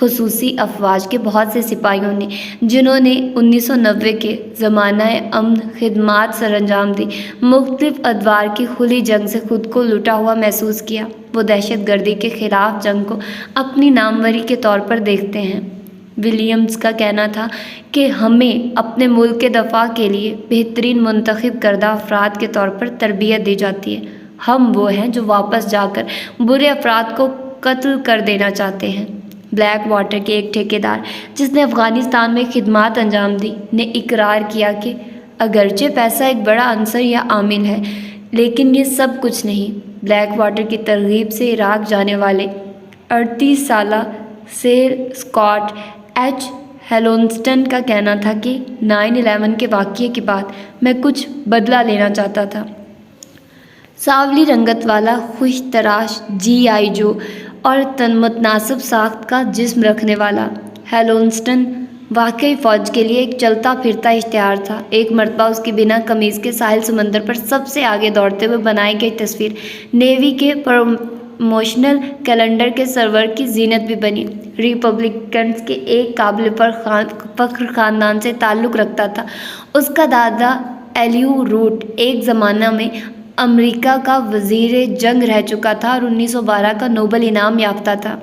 خصوصی افواج کے بہت سے سپاہیوں نے، جنہوں نے 1990 کے زمانہ امن خدمات سر انجام دی، مختلف ادوار کی کھلی جنگ سے خود کو لٹا ہوا محسوس کیا۔ وہ دہشت گردی کے خلاف جنگ کو اپنی ناموری کے طور پر دیکھتے ہیں۔ ولیمز کا کہنا تھا کہ ہمیں اپنے ملک کے دفاع کے لیے بہترین منتخب کردہ افراد کے طور پر تربیت دی جاتی ہے۔ ہم وہ ہیں جو واپس جا کر برے افراد کو قتل کر دینا چاہتے ہیں۔ بلیک واٹر کے ایک ٹھیکیدار جس نے افغانستان میں خدمات انجام دی نے اقرار کیا کہ اگرچہ پیسہ ایک بڑا عنصر یا عامل ہے، لیکن یہ سب کچھ نہیں۔ بلیک واٹر کی ترغیب سے عراق جانے والے 38 سالہ سیر اسکاٹ ایچ ہیلونسٹن کا کہنا تھا کہ 9/11 کے واقعے کے بعد میں کچھ بدلہ لینا چاہتا تھا۔ سانولی رنگت والا، خوش تراش GI جو اور متناسب ساخت کا جسم رکھنے والا، ہیلونسٹن واقعی فوج کے لیے ایک چلتا پھرتا اشتہار تھا۔ ایک مرتبہ اس کی بنا قمیض کے ساحل سمندر پر سب سے آگے دوڑتے ہوئے بنائی گئی تصویر نیوی کے پروموشنل کیلنڈر کے سرور کی زینت بھی بنی۔ ریپبلکنز کے ایک قابل فخر خاندان سے تعلق رکھتا تھا۔ اس کا دادا ایلیو روٹ ایک زمانہ میں امریکہ کا وزیر جنگ رہ چکا تھا اور 1912 کا نوبل انعام یافتہ تھا۔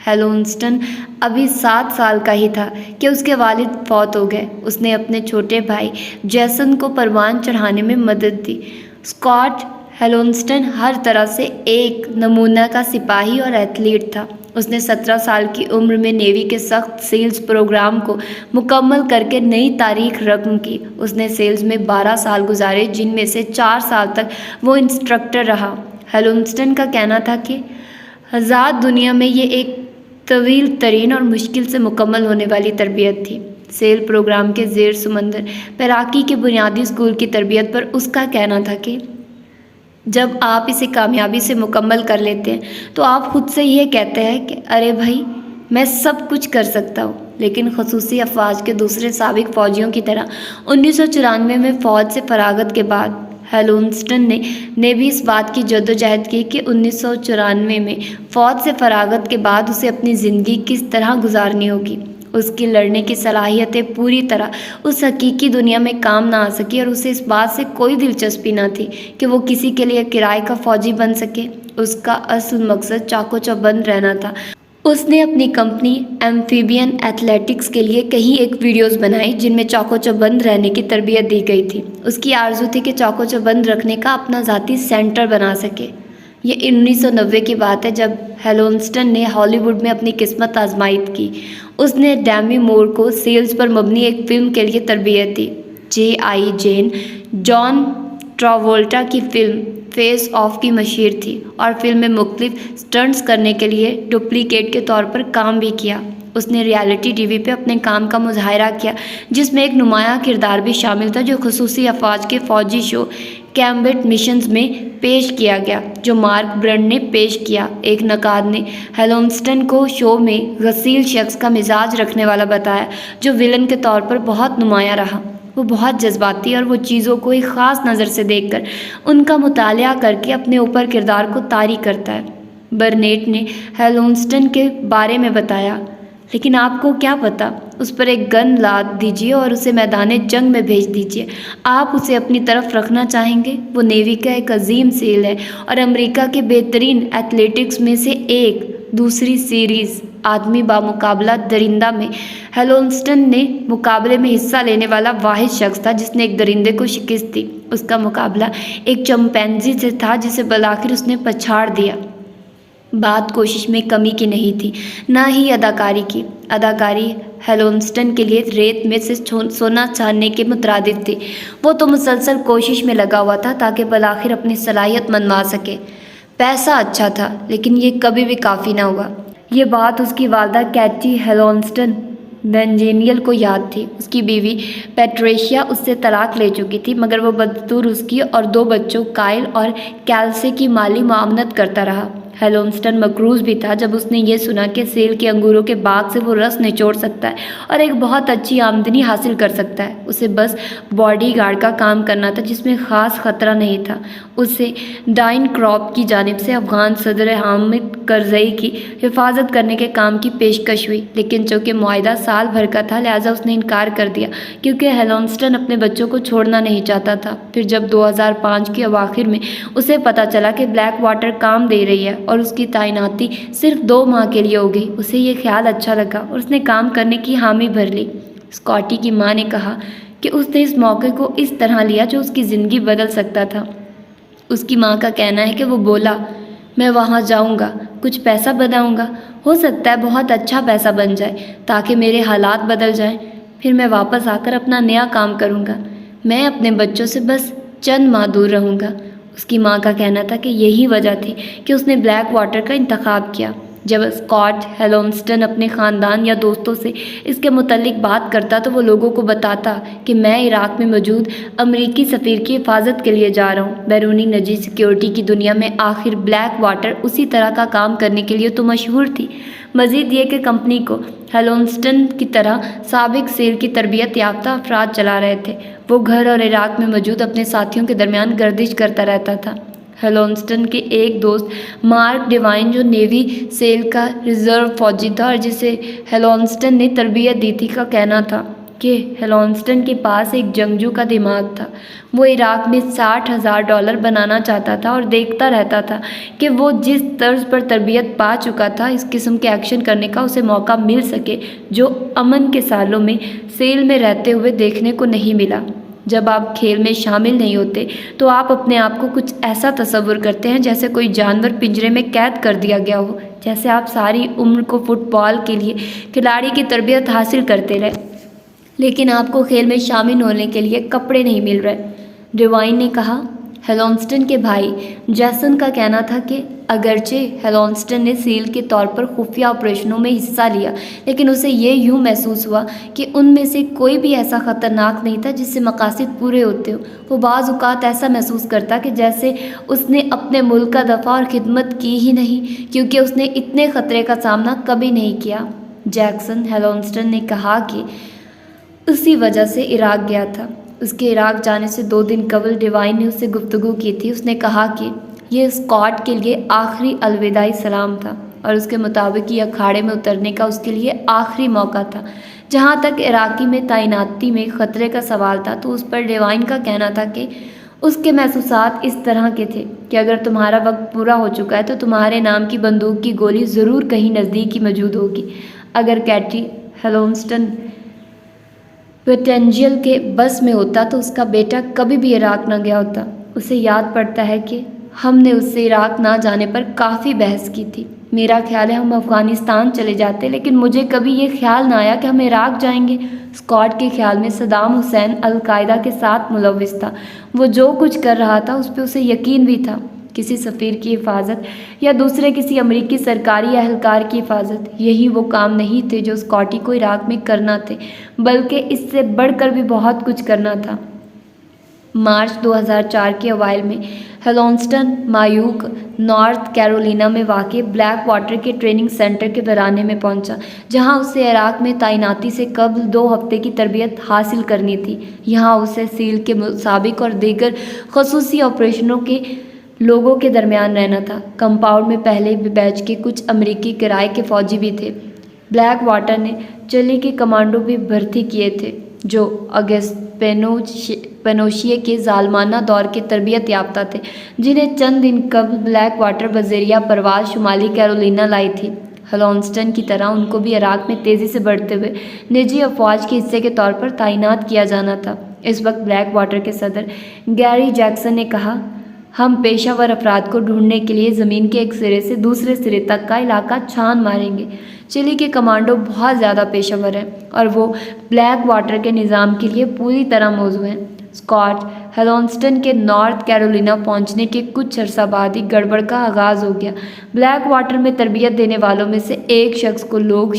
ہیلونسٹن ابھی 7 سال کا ہی تھا کہ اس کے والد فوت ہو گئے۔ اس نے اپنے چھوٹے بھائی جیسن کو پروان چڑھانے میں مدد دی۔ اسکاٹ ہیلونسٹن ہر طرح سے ایک نمونہ کا سپاہی اور ایتھلیٹ تھا۔ اس نے 17 سال کی عمر میں نیوی کے سخت سیلز پروگرام کو مکمل کر کے نئی تاریخ رقم کی۔ اس نے سیلز میں 12 سال گزارے، جن میں سے 4 سال تک وہ انسٹرکٹر رہا۔ ہیلونسٹن کا کہنا تھا کہ آزاد دنیا میں یہ ایک طویل ترین اور مشکل سے مکمل ہونے والی تربیت تھی۔ سیل پروگرام کے زیر سمندر تیراکی کے بنیادی اسکول کی تربیت پر اس کا کہنا تھا کہ جب آپ اسے کامیابی سے مکمل کر لیتے ہیں تو آپ خود سے یہ کہتے ہیں کہ ارے بھائی، میں سب کچھ کر سکتا ہوں۔ لیکن خصوصی افواج کے دوسرے سابق فوجیوں کی طرح 1994 میں فوج سے فراغت کے بعد ہیلونسٹن نے بھی اس بات کی جدوجہد کی کہ 1994 میں فوج سے فراغت کے بعد اسے اپنی زندگی کس طرح گزارنی ہوگی۔ اس کی لڑنے کی صلاحیتیں پوری طرح اس حقیقی دنیا میں کام نہ آ سکی اور اسے اس بات سے کوئی دلچسپی نہ تھی کہ وہ کسی کے لیے کرائے کا فوجی بن سکے۔ اس کا اصل مقصد چاق و چوبند رہنا تھا۔ اس نے اپنی کمپنی ایمفیبین ایتھلیٹکس کے لیے کئی ایک ویڈیوز بنائی جن میں چاق و چوبند رہنے کی تربیت دی گئی تھی۔ اس کی آرزو تھی کہ چاق و چوبند رکھنے کا اپنا ذاتی سینٹر بنا سکے۔ یہ 1990 کی بات ہے جب ہیلونسٹن نے ہالی ووڈ میں اپنی قسمت آزمائی کی۔ اس نے ڈیمی مور کو سیلز پر مبنی ایک فلم کے لیے تربیت دی۔ GI جین جان ٹراوولٹا کی فلم فیس آف کی مشہور تھی اور فلم میں مختلف سٹنٹس کرنے کے لیے ڈپلیکیٹ کے طور پر کام بھی کیا۔ اس نے ریالٹی ٹی وی پہ اپنے کام کا مظاہرہ کیا، جس میں ایک نمایاں کردار بھی شامل تھا جو خصوصی افواج کے فوجی شو کیمبٹ مشنز میں پیش کیا گیا، جو مارک برنڈ نے پیش کیا۔ ایک نقاد نے ہیلونسٹن کو شو میں غسیل شخص کا مزاج رکھنے والا بتایا، جو ویلن کے طور پر بہت نمایاں رہا۔ وہ بہت جذباتی اور وہ چیزوں کو ایک خاص نظر سے دیکھ کر ان کا مطالعہ کر کے اپنے اوپر کردار کو طاری کرتا ہے۔ برنیٹ نے ہیلونسٹن کے بارے میں بتایا، لیکن آپ کو کیا پتا، اس پر ایک گن لاد دیجیے اور اسے میدان جنگ میں بھیج دیجیے۔ آپ اسے اپنی طرف رکھنا چاہیں گے۔ وہ نیوی کا ایک عظیم سیل ہے اور امریکہ کے بہترین ایتھلیٹکس میں سے ایک۔ دوسری سیریز آدمی بامقابلہ درندہ میں ہیلونسٹن نے مقابلے میں حصہ لینے والا واحد شخص تھا جس نے ایک درندے کو شکست دی۔ اس کا مقابلہ ایک چمپینزی سے تھا جسے بالآخر اس نے پچھاڑ دیا۔ بات کوشش میں کمی کی نہیں تھی، نہ ہی اداکاری کی۔ اداکاری ہیلونسٹن کے لیے ریت میں سے سونا چھاننے کے مترادف تھی۔ وہ تو مسلسل کوشش میں لگا ہوا تھا تاکہ بالآخر اپنی صلاحیت منوا سکے۔ پیسہ اچھا تھا، لیکن یہ کبھی بھی کافی نہ ہوا۔ یہ بات اس کی والدہ کیٹی ہیلونسٹن وینجینیل کو یاد تھی۔ اس کی بیوی پیٹریشیا اس سے طلاق لے چکی تھی، مگر وہ بدستور اس کی اور 2 بچوں کائل اور کیلسے کی مالی معاونت کرتا رہا۔ ہیلونسٹن مقروض بھی تھا جب اس نے یہ سنا کہ سیل کے انگوروں کے باغ سے وہ رس نچوڑ سکتا ہے اور ایک بہت اچھی آمدنی حاصل کر سکتا ہے۔ اسے بس باڈی گارڈ کا کام کرنا تھا جس میں خاص خطرہ نہیں تھا۔ اسے ڈائن کراپ کی جانب سے افغان صدر حامد کرزئی کی حفاظت کرنے کے کام کی پیشکش ہوئی، لیکن چونکہ معاہدہ سال بھر کا تھا لہٰذا اس نے انکار کر دیا کیونکہ ہیلونسٹن اپنے بچوں کو چھوڑنا نہیں چاہتا تھا۔ پھر جب 2005 کے اواخر میں اسے پتہ چلا کہ بلیک واٹر کام دے رہی ہے اور اس کی تعیناتی صرف 2 ماہ کے لیے ہو گئی، اسے یہ خیال اچھا لگا اور اس نے کام کرنے کی حامی بھر لی۔ اسکاٹی کی ماں نے کہا کہ اس نے اس موقع کو اس طرح لیا جو اس کی زندگی بدل سکتا تھا۔ اس کی ماں کا کہنا ہے کہ وہ بولا، میں وہاں جاؤں گا، کچھ پیسہ بناؤں گا، ہو سکتا ہے بہت اچھا پیسہ بن جائے تاکہ میرے حالات بدل جائیں، پھر میں واپس آ کر اپنا نیا کام کروں گا، میں اپنے بچوں سے بس چند ماہ دور رہوں گا۔ اس کی ماں کا کہنا تھا کہ یہی وجہ تھی کہ اس نے بلیک واٹر کا انتخاب کیا۔ جب اسکاٹ ہیلونسٹن اپنے خاندان یا دوستوں سے اس کے متعلق بات کرتا تو وہ لوگوں کو بتاتا کہ میں عراق میں موجود امریکی سفیر کی حفاظت کے لیے جا رہا ہوں۔ بیرونی نجی سیکیورٹی کی دنیا میں آخر بلیک واٹر اسی طرح کا کام کرنے کے لیے تو مشہور تھی۔ مزید یہ کہ کمپنی کو ہیلونسٹن کی طرح سابق سیل کی تربیت یافتہ افراد چلا رہے تھے۔ وہ گھر اور عراق میں موجود اپنے ساتھیوں کے درمیان گردش کرتا رہتا تھا۔ ہیلونسٹن کے ایک دوست مارک ڈیوائن جو نیوی سیل کا ریزرو فوجی تھا اور جسے ہیلونسٹن نے تربیت دی تھی کا کہنا تھا کہ ہیلونسٹن کے پاس ایک جنگجو کا دماغ تھا۔ وہ عراق میں $60,000 بنانا چاہتا تھا اور دیکھتا رہتا تھا کہ وہ جس طرز پر تربیت پا چکا تھا اس قسم کے ایکشن کرنے کا اسے موقع مل سکے جو امن کے سالوں میں سیل میں رہتے ہوئے دیکھنے کو نہیں ملا۔ جب آپ کھیل میں شامل نہیں ہوتے تو آپ اپنے آپ کو کچھ ایسا تصور کرتے ہیں جیسے کوئی جانور پنجرے میں قید کر دیا گیا ہو، جیسے آپ ساری عمر کو فٹ بال کے لیے کھلاڑی کی تربیت حاصل کرتے رہے لیکن آپ کو کھیل میں شامل ہونے کے لیے کپڑے نہیں مل رہے، ڈیوائن نے کہا۔ ہیلونسٹن کے بھائی جیسن کا کہنا تھا کہ اگرچہ ہیلونسٹن نے سیل کے طور پر خفیہ آپریشنوں میں حصہ لیا لیکن اسے یہ یوں محسوس ہوا کہ ان میں سے کوئی بھی ایسا خطرناک نہیں تھا جس سے مقاصد پورے ہوتے ہوں۔ وہ بعض اوقات ایسا محسوس کرتا کہ جیسے اس نے اپنے ملک کا دفاع اور خدمت کی ہی نہیں کیونکہ اس نے اتنے خطرے کا سامنا کبھی نہیں کیا۔ جیکسن ہیلونسٹن نے کہا کہ اسی وجہ سے عراق گیا تھا۔ اس کے عراق جانے سے 2 دن قبل ڈیوائن نے اس سے گفتگو کی تھی۔ اس نے کہا کہ یہ اسکاٹ کے لیے آخری الوداعی سلام تھا اور اس کے مطابق یہ اکھاڑے میں اترنے کا اس کے لیے آخری موقع تھا۔ جہاں تک عراقی میں تعیناتی میں خطرے کا سوال تھا تو اس پر ڈیوائن کا کہنا تھا کہ اس کے محسوسات اس طرح کے تھے کہ اگر تمہارا وقت پورا ہو چکا ہے تو تمہارے نام کی بندوق کی گولی ضرور کہیں نزدیک ہی موجود ہوگی۔ اگر کیٹی ہیلونسٹن پٹینجیل کے بس میں ہوتا تو اس کا بیٹا کبھی بھی عراق نہ گیا ہوتا۔ اسے یاد پڑتا ہے کہ ہم نے اس سے عراق نہ جانے پر کافی بحث کی تھی۔ میرا خیال ہے ہم افغانستان چلے جاتے لیکن مجھے کبھی یہ خیال نہ آیا کہ ہم عراق جائیں گے۔ اسکاٹ کے خیال میں صدام حسین القاعدہ کے ساتھ ملوث تھا۔ وہ جو کچھ کر رہا تھا اس پہ اسے یقین بھی تھا۔ کسی سفیر کی حفاظت یا دوسرے کسی امریکی سرکاری اہلکار کی حفاظت، یہی وہ کام نہیں تھے جو اسکاٹی کو عراق میں کرنا تھے بلکہ اس سے بڑھ کر بھی بہت کچھ کرنا تھا۔ مارچ 2004 کے اوائل میں ہیلونسٹن مایوک نارتھ کیرولینا میں واقع بلیک واٹر کے ٹریننگ سینٹر کے ویرانے میں پہنچا جہاں اسے عراق میں تعیناتی سے قبل 2 ہفتے کی تربیت حاصل کرنی تھی۔ یہاں اسے سیل کے سابق اور دیگر خصوصی آپریشنوں کے لوگوں کے درمیان رہنا تھا۔ کمپاؤنڈ میں پہلے بیچ کے کچھ امریکی کرائے کے فوجی بھی تھے۔ بلیک واٹر نے چلی کے کمانڈو بھی بھرتی کیے تھے جو اگست پینوشیے کے ظالمانہ دور کے تربیت یافتہ تھے جنہیں چند دن قبل بلیک واٹر بذریعہ پرواز شمالی کیرولینا لائی تھی۔ ہیلونسٹن کی طرح ان کو بھی عراق میں تیزی سے بڑھتے ہوئے نجی افواج کے حصے کے طور پر تعینات کیا جانا تھا۔ اس وقت بلیک واٹر کے صدر گیری جیکسن نے کہا، ہم پیشہ ور افراد کو ڈھونڈنے کے لیے زمین کے ایک سرے سے دوسرے سرے تک کا علاقہ چھان ماریں گے۔ چلی کے کمانڈو بہت زیادہ پیشہ ور ہیں اور وہ بلیک واٹر کے نظام کے لیے پوری طرح موزوں ہیں۔ اسکاٹ ہیلونسٹن کے نارتھ کیرولینا پہنچنے کے کچھ عرصہ بعد ہی گڑبڑ کا آغاز ہو گیا۔ بلیک واٹر میں تربیت دینے والوں میں سے ایک شخص کو لوگ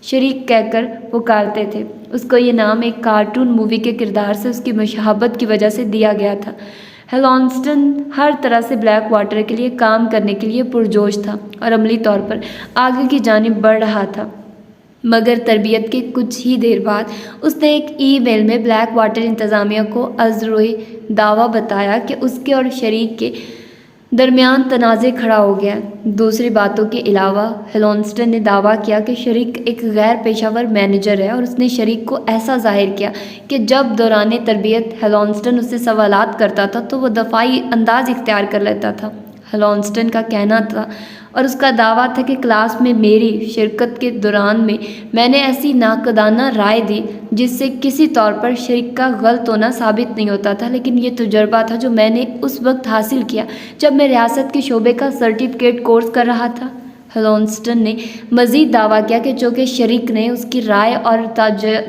شریک کہہ کر پکارتے تھے۔ اس کو یہ نام ایک کارٹون مووی کے کردار سے اس کی مشابہت کی وجہ سے دیا گیا تھا۔ ہیلونسٹن ہر طرح سے بلیک واٹر کے لیے کام کرنے کے لیے پرجوش تھا اور عملی طور پر آگے کی جانب بڑھ رہا تھا، مگر تربیت کے کچھ ہی دیر بعد اس نے ایک ای میل میں بلیک واٹر انتظامیہ کو ازروئے دعویٰ بتایا کہ اس کے اور شریک کے درمیان تنازع کھڑا ہو گیا۔ دوسری باتوں کے علاوہ ہیلونسٹن نے دعویٰ کیا کہ شریک ایک غیر پیشہ ور مینیجر ہے، اور اس نے شریک کو ایسا ظاہر کیا کہ جب دوران تربیت ہیلونسٹن اس سے سوالات کرتا تھا تو وہ دفاعی انداز اختیار کر لیتا تھا۔ ہیلونسٹن کا کہنا تھا اور اس کا دعویٰ تھا کہ کلاس میں میری شرکت کے دوران میں نے ایسی ناقدانہ رائے دی جس سے کسی طور پر شریک کا غلط ہونا ثابت نہیں ہوتا تھا، لیکن یہ تجربہ تھا جو میں نے اس وقت حاصل کیا جب میں ریاست کے شعبے کا سرٹیفکیٹ کورس کر رہا تھا۔ ہیلونسٹن نے مزید دعویٰ کیا کہ چونکہ شریک نے اس کی رائے اور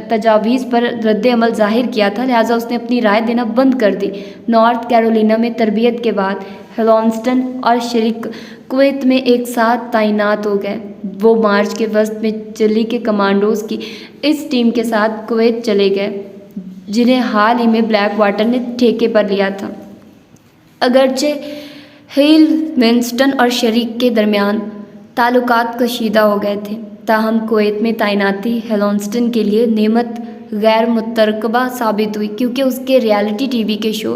تجاویز پر رد عمل ظاہر کیا تھا، لہٰذا اس نے اپنی رائے دینا بند کر دی۔ نارتھ کیرولینا میں تربیت کے بعد ہیلونسٹن اور شریک کویت میں ایک ساتھ تعینات ہو گئے۔ وہ مارچ کے وسط میں چلی کے کمانڈوز کی اس ٹیم کے ساتھ کویت چلے گئے جنہیں حال ہی میں بلیک واٹر نے ٹھیکے پر لیا تھا۔ اگرچہ ہیلونسٹن اور شریک کے درمیان تعلقات کشیدہ ہو گئے تھے، تاہم کویت میں تعیناتی ہیلونسٹن کے لیے نعمت غیر مترقبہ ثابت ہوئی، کیونکہ اس کے ریالٹی ٹی وی کے شو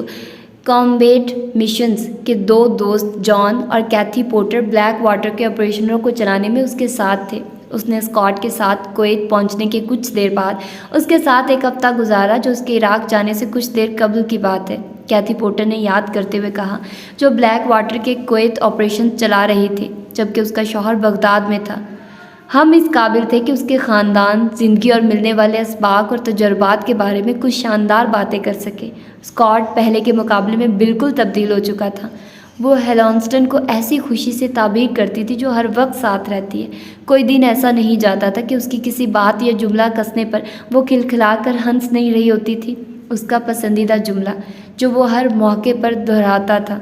کامبیٹ مشنز کے دو دوست جان اور کیتھی پورٹر بلیک واٹر کے آپریشنوں کو چلانے میں اس کے ساتھ تھے۔ اس نے اسکاٹ کے ساتھ کویت پہنچنے کے کچھ دیر بعد اس کے ساتھ ایک ہفتہ گزارا، جو اس کے عراق جانے سے کچھ دیر قبل کی بات ہے۔ کیتھی پورٹر نے یاد کرتے ہوئے کہا، جو بلیک واٹر کے کویت آپریشن چلا رہی تھی جبکہ اس کا شوہر بغداد میں تھا۔ ہم اس قابل تھے کہ اس کے خاندان، زندگی اور ملنے والے اسباق اور تجربات کے بارے میں کچھ شاندار باتیں کر سکے۔ اسکاٹ پہلے کے مقابلے میں بالکل تبدیل ہو چکا تھا۔ وہ ہیلونسٹن کو ایسی خوشی سے تعبیر کرتی تھی جو ہر وقت ساتھ رہتی ہے۔ کوئی دن ایسا نہیں جاتا تھا کہ اس کی کسی بات یا جملہ کسنے پر وہ کھلکھلا کر ہنس نہیں رہی ہوتی تھی۔ اس کا پسندیدہ جملہ جو وہ ہر موقع پر دہراتا تھا،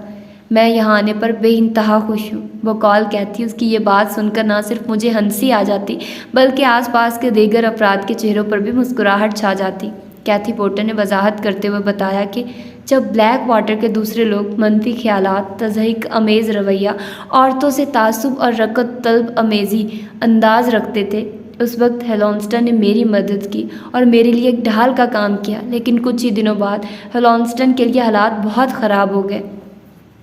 میں یہاں آنے پر بے انتہا خوش ہوں۔ وہ کال کہتی، اس کی یہ بات سن کر نہ صرف مجھے ہنسی آ جاتی بلکہ آس پاس کے دیگر افراد کے چہروں پر بھی مسکراہٹ چھا جاتی۔ کیتھی پورٹر نے وضاحت کرتے ہوئے بتایا کہ جب بلیک واٹر کے دوسرے لوگ منفی خیالات، تضحیک امیز رویہ، عورتوں سے تعصب اور رقت طلب امیزی انداز رکھتے تھے، اس وقت ہیلونسٹن نے میری مدد کی اور میرے لیے ایک ڈھال کا کام کیا۔ لیکن کچھ ہی دنوں بعد ہیلونسٹن کے لیے حالات بہت خراب ہو گئے۔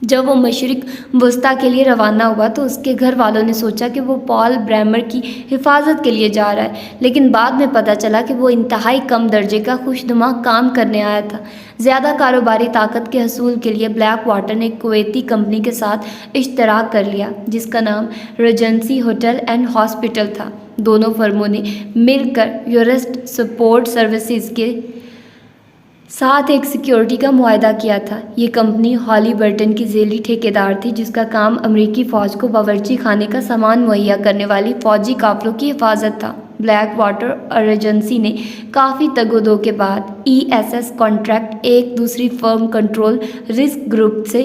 جب وہ مشرق وسطیٰ کے لیے روانہ ہوا تو اس کے گھر والوں نے سوچا کہ وہ پال بریمر کی حفاظت کے لیے جا رہا ہے، لیکن بعد میں پتہ چلا کہ وہ انتہائی کم درجے کا خوشنما کام کرنے آیا تھا۔ زیادہ کاروباری طاقت کے حصول کے لیے بلیک واٹر نے ایک کویتی کمپنی کے ساتھ اشتراک کر لیا جس کا نام ریجنسی ہوٹل اینڈ ہاسپٹل تھا۔ دونوں فرموں نے مل کر یورسٹ سپورٹ سروسز کے ساتھ ایک سیکیورٹی کا معاہدہ کیا تھا۔ یہ کمپنی ہالی برٹن کی ذیلی ٹھیکیدار تھی، جس کا کام امریکی فوج کو باورچی خانے کا سامان مہیا کرنے والی فوجی قافلوں کی حفاظت تھا۔ بلیک واٹر اور ایجنسی نے کافی تگ و دو کے بعد ESS کانٹریکٹ ایک دوسری فرم کنٹرول رسک گروپ سے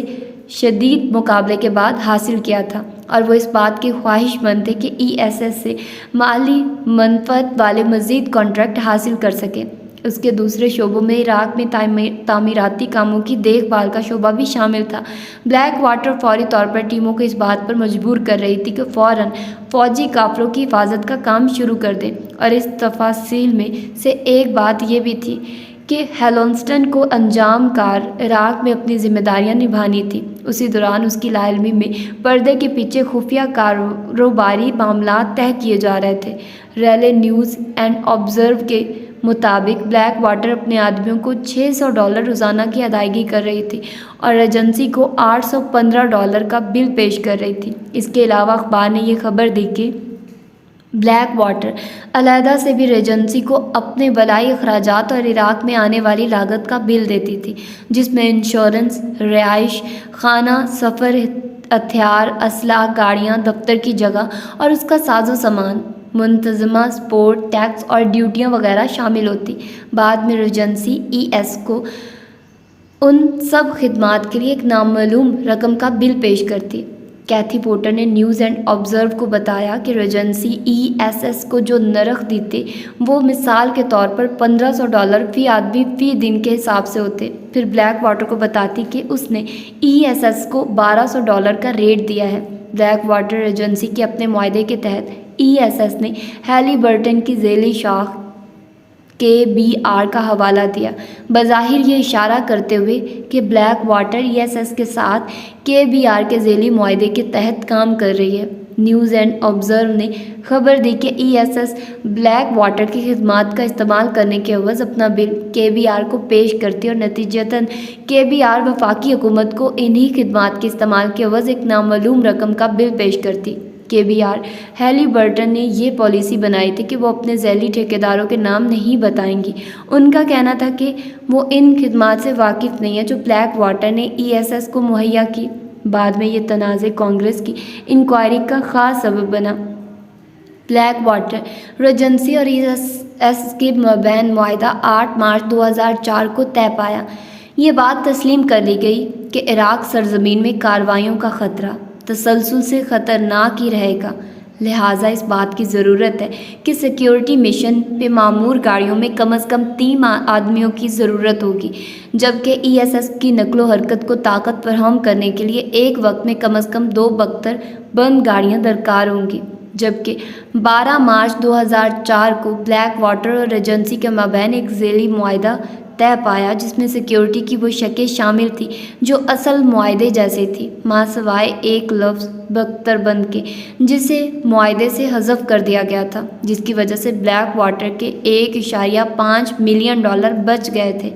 شدید مقابلے کے بعد حاصل کیا تھا، اور وہ اس بات کے خواہش مند تھے کہ ESS سے مالی منفعت والے مزید کانٹریکٹ حاصل کر سکے۔ اس کے دوسرے شعبوں میں عراق میں تعمیراتی کاموں کی دیکھ بھال کا شعبہ بھی شامل تھا۔ بلیک واٹر فوری طور پر ٹیموں کو اس بات پر مجبور کر رہی تھی کہ فوراً فوجی قافلوں کی حفاظت کا کام شروع کر دیں، اور اس تفاصیل میں سے ایک بات یہ بھی تھی کہ ہیلونسٹن کو انجام کار عراق میں اپنی ذمہ داریاں نبھانی تھی۔ اسی دوران اس کی لا علمی میں پردے کے پیچھے خفیہ کاروباری معاملات طے کیے جا رہے تھے۔ ریلے نیوز اینڈ آبزرو کے مطابق بلیک واٹر اپنے آدمیوں کو $600 روزانہ کی ادائیگی کر رہی تھی اور ایجنسی کو $815 کا بل پیش کر رہی تھی۔ اس کے علاوہ اخبار نے یہ خبر دی کہ بلیک واٹر علیحدہ سے بھی ایجنسی کو اپنے بلائی اخراجات اور عراق میں آنے والی لاگت کا بل دیتی تھی، جس میں انشورنس، رہائش خانہ، سفر، ہتھیار، اسلحہ، گاڑیاں، دفتر کی جگہ اور اس کا ساز و سامان، منتظمہ سپورٹ، ٹیکس اور ڈیوٹیاں وغیرہ شامل ہوتی۔ بعد میں ایجنسی ES کو ان سب خدمات کے لیے ایک نامعلوم رقم کا بل پیش کرتی۔ کیتھی پورٹر نے نیوز اینڈ آبزرو کو بتایا کہ ریجنسی ESS کو جو نرخ دیتے وہ مثال کے طور پر $1500 فی آدمی فی دن کے حساب سے ہوتے۔ پھر بلیک واٹر کو بتاتی کہ اس نے ESS کو $1200 کا ریٹ دیا ہے۔ بلیک واٹر ایجنسی کے اپنے معاہدے کے تحت ESS نے ہیلی برٹن کی ذیلی شاخ KBR کا حوالہ دیا، بظاہر یہ اشارہ کرتے ہوئے کہ بلیک واٹر ESS کے ساتھ KBR کے ذیلی معاہدے کے تحت کام کر رہی ہے۔ نیوز اینڈ آبزرو نے خبر دی کہ ESS بلیک واٹر کی خدمات کا استعمال کرنے کے عوض اپنا بل KBR کو پیش کرتی اور نتیجتاً KBR وفاقی حکومت کو انہی خدمات کے استعمال کے عوض ایک نامعلوم رقم کا بل پیش کرتی۔ KBR ہیلی برٹن نے یہ پالیسی بنائی تھی کہ وہ اپنے ذیلی ٹھیکیداروں کے نام نہیں بتائیں گی۔ ان کا کہنا تھا کہ وہ ان خدمات سے واقف نہیں ہے جو بلیک واٹر نے ESS کو مہیا کی۔ بعد میں یہ تنازع کانگریس کی انکوائری کا خاص سبب بنا۔ بلیک واٹر ریجنسی اور ESS کے مابین معاہدہ 8 مارچ 2004 کو طے پایا۔ یہ بات تسلیم کر لی گئی کہ عراق سرزمین میں کارروائیوں کا خطرہ تسلسل سے خطرناک ہی رہے گا، لہٰذا اس بات کی ضرورت ہے کہ سیکیورٹی مشن پہ معمور گاڑیوں میں کم از کم 3 آدمیوں کی ضرورت ہوگی، جبکہ ESS کی نقل و حرکت کو طاقت فراہم کرنے کے لیے ایک وقت میں کم از کم 2 بختر بند گاڑیاں درکار ہوں گی۔ جبکہ 12 مارچ 2004 کو بلیک واٹر اور ایجنسی کے مابین ایک ذیلی معاہدہ طے پایا جس میں سیکیورٹی کی وہ شقیں شامل تھی جو اصل معاہدے جیسے تھی، ماں سوائے ایک لفظ بختر بند کے جسے معاہدے سے حذف کر دیا گیا تھا، جس کی وجہ سے بلیک واٹر کے $1.5 ملین بچ گئے تھے۔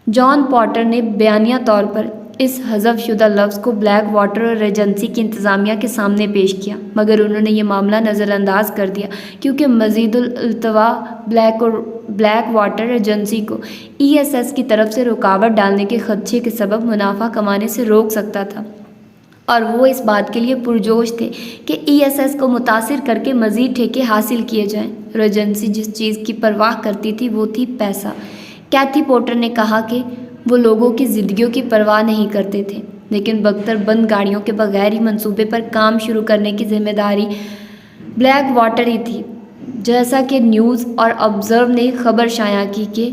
جان پورٹر نے بیانیہ طور پر اس حذف شدہ لفظ کو بلیک واٹر اور ایجنسی کی انتظامیہ کے سامنے پیش کیا، مگر انہوں نے یہ معاملہ نظر انداز کر دیا کیونکہ مزید التوا بلیک واٹر ایجنسی کو ESS کی طرف سے رکاوٹ ڈالنے کے خدشے کے سبب منافع کمانے سے روک سکتا تھا، اور وہ اس بات کے لیے پرجوش تھے کہ ESS کو متاثر کر کے مزید ٹھیکے حاصل کیے جائیں۔ ایجنسی جس چیز کی پرواہ کرتی تھی وہ تھی پیسہ۔ کیتھی پورٹر نے کہا کہ وہ لوگوں کی زندگیوں کی پرواہ نہیں کرتے تھے، لیکن بختر بند گاڑیوں کے بغیر ہی منصوبے پر کام شروع کرنے کی ذمہ داری بلیک واٹر ہی تھی۔ جیسا کہ نیوز اور آبزرو نے خبر شائع کی کہ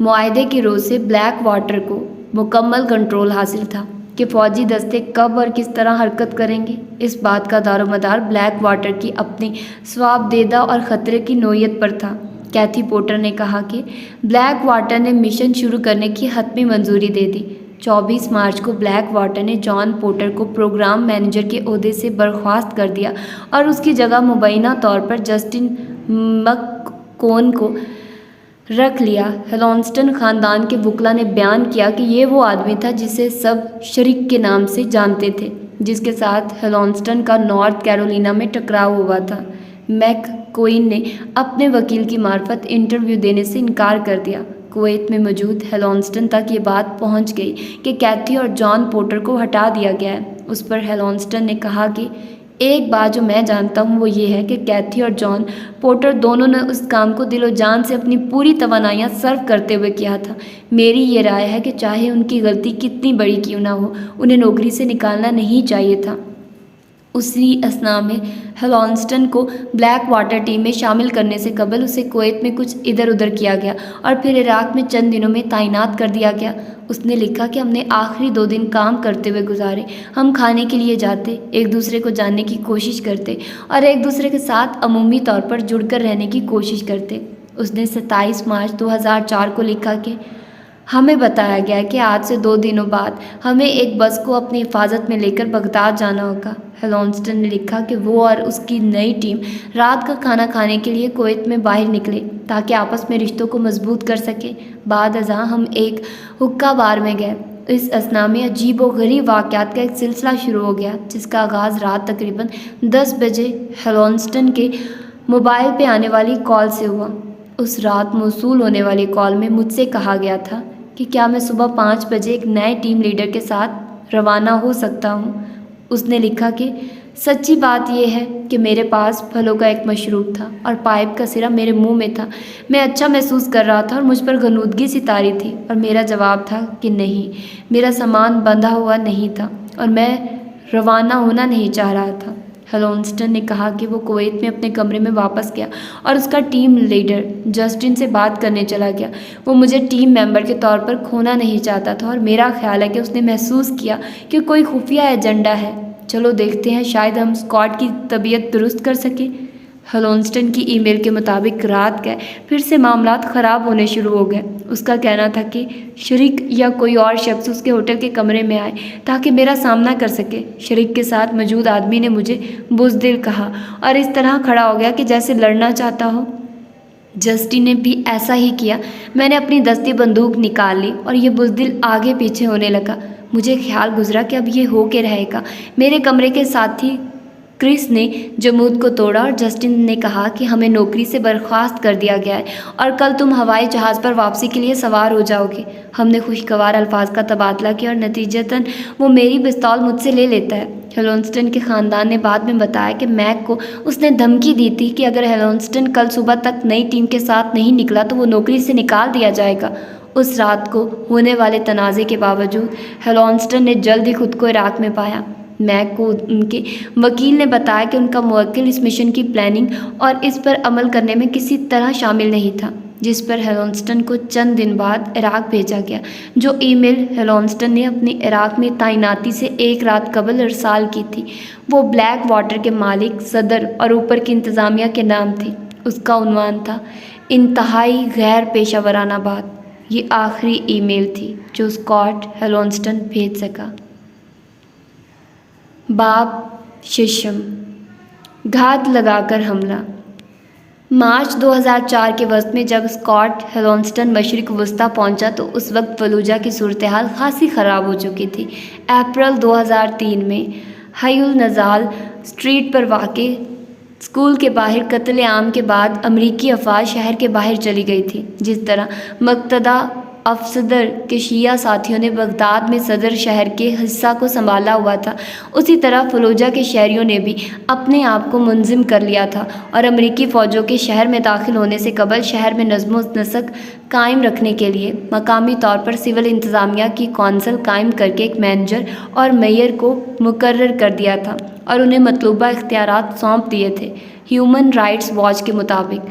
معاہدے کے روز سے بلیک واٹر کو مکمل کنٹرول حاصل تھا کہ فوجی دستے کب اور کس طرح حرکت کریں گے۔ اس بات کا دار و مدار بلیک واٹر کی اپنی ثواب دیدہ اور خطرے کی نوعیت پر تھا۔ کیتھی پورٹر نے کہا کہ بلیک واٹر نے مشن شروع کرنے کی حتمی منظوری دے دی۔ 24 مارچ کو بلیک واٹر نے جان پورٹر کو پروگرام مینیجر کے عہدے سے برخاست کر دیا اور اس کی جگہ مبینہ طور پر جسٹن مک کون کو رکھ لیا۔ ہیلونسٹن خاندان کے وکلا نے بیان کیا کہ یہ وہ آدمی تھا جسے سب شریک کے نام سے جانتے تھے، جس کے ساتھ ہیلونسٹن کا نارتھ کیرولینا میں ٹکراؤ ہوا تھا۔ میک کوئن نے اپنے وکیل کی معرفت انٹرویو دینے سے انکار کر دیا۔ کویت میں موجود ہیلونسٹن تک یہ بات پہنچ گئی کہ کیتھی اور جان پورٹر کو ہٹا دیا گیا ہے۔ اس پر ہیلونسٹن نے کہا کہ ایک بات جو میں جانتا ہوں وہ یہ ہے کہ کیتھی اور جان پورٹر دونوں نے اس کام کو دل و جان سے اپنی پوری توانائیاں صرف کرتے ہوئے کیا تھا۔ میری یہ رائے ہے کہ چاہے ان کی غلطی کتنی بڑی کیوں نہ ہو، انہیں نوکری سے نکالنا نہیں چاہیے تھا۔ اسی اثنا میں ہیلونسٹن کو بلیک واٹر ٹیم میں شامل کرنے سے قبل اسے کویت میں کچھ ادھر ادھر کیا گیا اور پھر عراق میں چند دنوں میں تعینات کر دیا گیا۔ اس نے لکھا کہ ہم نے آخری 2 دن کام کرتے ہوئے گزارے، ہم کھانے کے لیے جاتے، ایک دوسرے کو جاننے کی کوشش کرتے اور ایک دوسرے کے ساتھ عمومی طور پر جڑ کر رہنے کی کوشش کرتے۔ اس نے 27 مارچ 2004 کو لکھا کہ ہمیں بتایا گیا کہ آج سے 2 دنوں بعد ہمیں ایک بس کو اپنی حفاظت میں لے کر بغداد جانا ہوگا۔ ہیلونسٹن نے لکھا کہ وہ اور اس کی نئی ٹیم رات کا کھانا کھانے کے لیے کویت میں باہر نکلے تاکہ آپس میں رشتوں کو مضبوط کر سکے۔ بعد ازاں ہم ایک حقہ بار میں گئے۔ اس اثنا میں عجیب و غریب واقعات کا ایک سلسلہ شروع ہو گیا جس کا آغاز رات تقریباً 10 بجے ہیلونسٹن کے موبائل پہ آنے والی کال سے ہوا۔ اس رات موصول ہونے والی کال میں مجھ سے کہا گیا تھا کہ کیا میں صبح 5 بجے ایک نئے ٹیم لیڈر کے ساتھ روانہ ہو سکتا ہوں۔ اس نے لکھا کہ سچی بات یہ ہے کہ میرے پاس پھلوں کا ایک مشروب تھا اور پائپ کا سرا میرے منہ میں تھا۔ میں اچھا محسوس کر رہا تھا اور مجھ پر غنودگی سی طاری تھی، اور میرا جواب تھا کہ نہیں، میرا سامان بندھا ہوا نہیں تھا اور میں روانہ ہونا نہیں چاہ رہا تھا۔ ہیلونسٹن نے کہا کہ وہ کویت میں اپنے کمرے میں واپس گیا اور اس کا ٹیم لیڈر جسٹن سے بات کرنے چلا گیا۔ وہ مجھے ٹیم ممبر کے طور پر کھونا نہیں چاہتا تھا اور میرا خیال ہے کہ اس نے محسوس کیا کہ کوئی خفیہ ایجنڈا ہے۔ چلو دیکھتے ہیں، شاید ہم اسکاٹ کی طبیعت درست کر سکیں۔ ہیلونسٹن کی ای میل کے مطابق رات گئے پھر سے معاملات خراب ہونے شروع ہو گئے۔ اس کا کہنا تھا کہ شریک یا کوئی اور شخص اس کے ہوٹل کے کمرے میں آئے تاکہ میرا سامنا کر سکے۔ شریک کے ساتھ موجود آدمی نے مجھے بزدل کہا اور اس طرح کھڑا ہو گیا کہ جیسے لڑنا چاہتا ہو۔ جسٹن نے بھی ایسا ہی کیا۔ میں نے اپنی دستی بندوق نکال لی اور یہ بزدل آگے پیچھے ہونے لگا۔ مجھے خیال گزرا کہ اب یہ ہو کے رہے گا۔ میرے کمرے کے ساتھی کرس نے جمود کو توڑا اور جسٹن نے کہا کہ ہمیں نوکری سے برخاست کر دیا گیا ہے اور کل تم ہوائی جہاز پر واپسی کے لیے سوار ہو جاؤ گے۔ ہم نے خوشگوار الفاظ کا تبادلہ کیا اور نتیجتاً وہ میری پستول مجھ سے لے لیتا ہے۔ ہیلونسٹن کے خاندان نے بعد میں بتایا کہ میک کو اس نے دھمکی دی تھی کہ اگر ہیلونسٹن کل صبح تک نئی ٹیم کے ساتھ نہیں نکلا تو وہ نوکری سے نکال دیا جائے گا۔ اس رات کو ہونے والے تنازع کے باوجود ہیلونسٹن نے جلد ہی خود کو عراق میں پایا۔ میک کو ان کے وکیل نے بتایا کہ ان کا موکل اس مشن کی پلاننگ اور اس پر عمل کرنے میں کسی طرح شامل نہیں تھا، جس پر ہیلونسٹن کو چند دن بعد عراق بھیجا گیا۔ جو ای میل ہیلونسٹن نے اپنی عراق میں تعیناتی سے ایک رات قبل ارسال کی تھی وہ بلیک واٹر کے مالک، صدر اور اوپر کی انتظامیہ کے نام تھی۔ اس کا عنوان تھا انتہائی غیر پیشہ ورانہ بات۔ یہ آخری ای میل تھی جو اسکاٹ ہیلونسٹن بھیج سکا۔ باب ششم، گھات لگا کر حملہ۔ مارچ 2004 کے وسط میں جب اسکاٹ ہیلونسٹن مشرق وسطیٰ پہنچا تو اس وقت فلوجہ کی صورتحال خاصی خراب ہو چکی تھی۔ اپریل 2003 میں حی النزال اسٹریٹ پر واقع اسکول کے باہر قتل عام کے بعد امریکی افواج شہر کے باہر چلی گئی تھی۔ جس طرح مقتدہ افصدر کے شیعہ ساتھیوں نے بغداد میں صدر شہر کے حصہ کو سنبھالا ہوا تھا، اسی طرح فلوجہ کے شہریوں نے بھی اپنے آپ کو منظم کر لیا تھا اور امریکی فوجوں کے شہر میں داخل ہونے سے قبل شہر میں نظم و نسق قائم رکھنے کے لیے مقامی طور پر سول انتظامیہ کی کونسل قائم کر کے ایک مینیجر اور میئر کو مقرر کر دیا تھا اور انہیں مطلوبہ اختیارات سونپ دیے تھے۔ ہیومن رائٹس واچ کے مطابق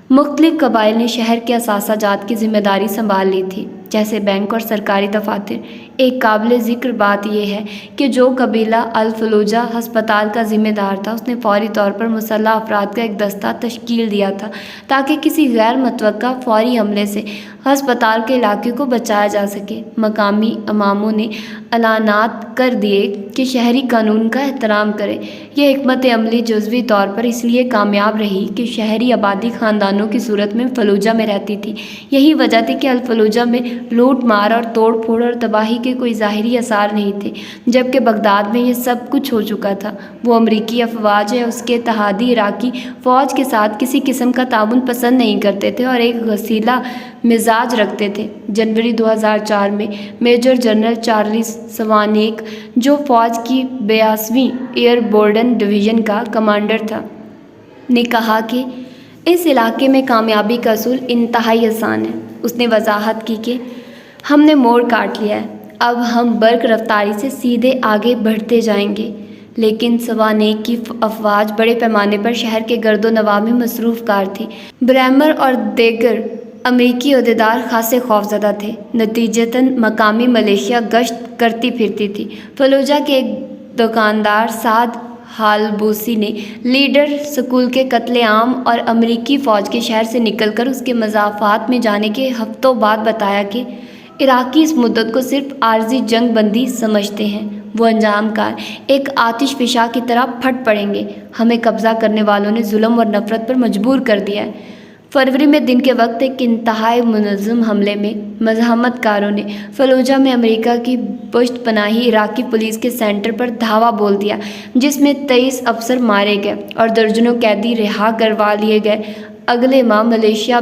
مختلف قبائل نے شہر کے اثاثہ جات کی ذمہ داری سنبھال لی تھی، جیسے بینک اور سرکاری دفاتر۔ ایک قابل ذکر بات یہ ہے کہ جو قبیلہ الفلوجہ ہسپتال کا ذمہ دار تھا اس نے فوری طور پر مسلح افراد کا ایک دستہ تشکیل دیا تھا تاکہ کسی غیر متوقع فوری حملے سے ہسپتال کے علاقے کو بچایا جا سکے۔ مقامی اماموں نے اعلانات کر دیے کہ شہری قانون کا احترام کریں۔ یہ حکمت عملی جزوی طور پر اس لیے کامیاب رہی کہ شہری آبادی خاندانوں کی صورت میں فلوجہ میں رہتی تھی۔ یہی وجہ تھی کہ الفلوجہ میں لوٹ مار اور توڑ پھوڑ اور تباہی کے کوئی ظاہری آثار نہیں تھے، جبکہ بغداد میں یہ سب کچھ ہو چکا تھا۔ وہ امریکی افواج یا اس کے اتحادی عراقی فوج کے ساتھ کسی قسم کا تعاون پسند نہیں کرتے تھے اور ایک غسیلہ مزاج رکھتے تھے۔ جنوری 2004 میں میجر جنرل چارلس سوانیک، جو فوج کی 82ویں ایئر بورڈن ڈویژن کا کمانڈر تھا، نے کہا کہ اس علاقے میں کامیابی کا اصول انتہائی آسان ہے۔ اس نے وضاحت کی کہ ہم نے موڑ کاٹ لیا ہے، اب ہم برق رفتاری سے سیدھے آگے بڑھتے جائیں گے۔ لیکن سوانیک کی افواج بڑے پیمانے پر شہر کے گرد و نواح میں مصروف کار تھی۔ بریمر اور دیگر امریکی عہدیدار خاصے خوفزدہ تھے۔ نتیجتاً مقامی ملیشیا گشت کرتی پھرتی تھی۔ فلوجہ کے ایک دکاندار سعد حالبوسی نے لیڈر سکول کے قتل عام اور امریکی فوج کے شہر سے نکل کر اس کے مضافات میں جانے کے ہفتوں بعد بتایا کہ عراقی اس مدت کو صرف عارضی جنگ بندی سمجھتے ہیں۔ وہ انجام کار ایک آتش فشاں کی طرح پھٹ پڑیں گے۔ ہمیں قبضہ کرنے والوں نے ظلم اور نفرت پر مجبور کر دیا ہے۔ فروری میں دن کے وقت ایک انتہائی منظم حملے میں مزاحمت کاروں نے فلوجہ میں امریکہ کی پشت پناہی عراقی پولیس کے سینٹر پر دھاوا بول دیا، جس میں 23 افسر مارے گئے اور درجنوں قیدی رہا کروا لیے گئے۔ اگلے ماہ ملیشیا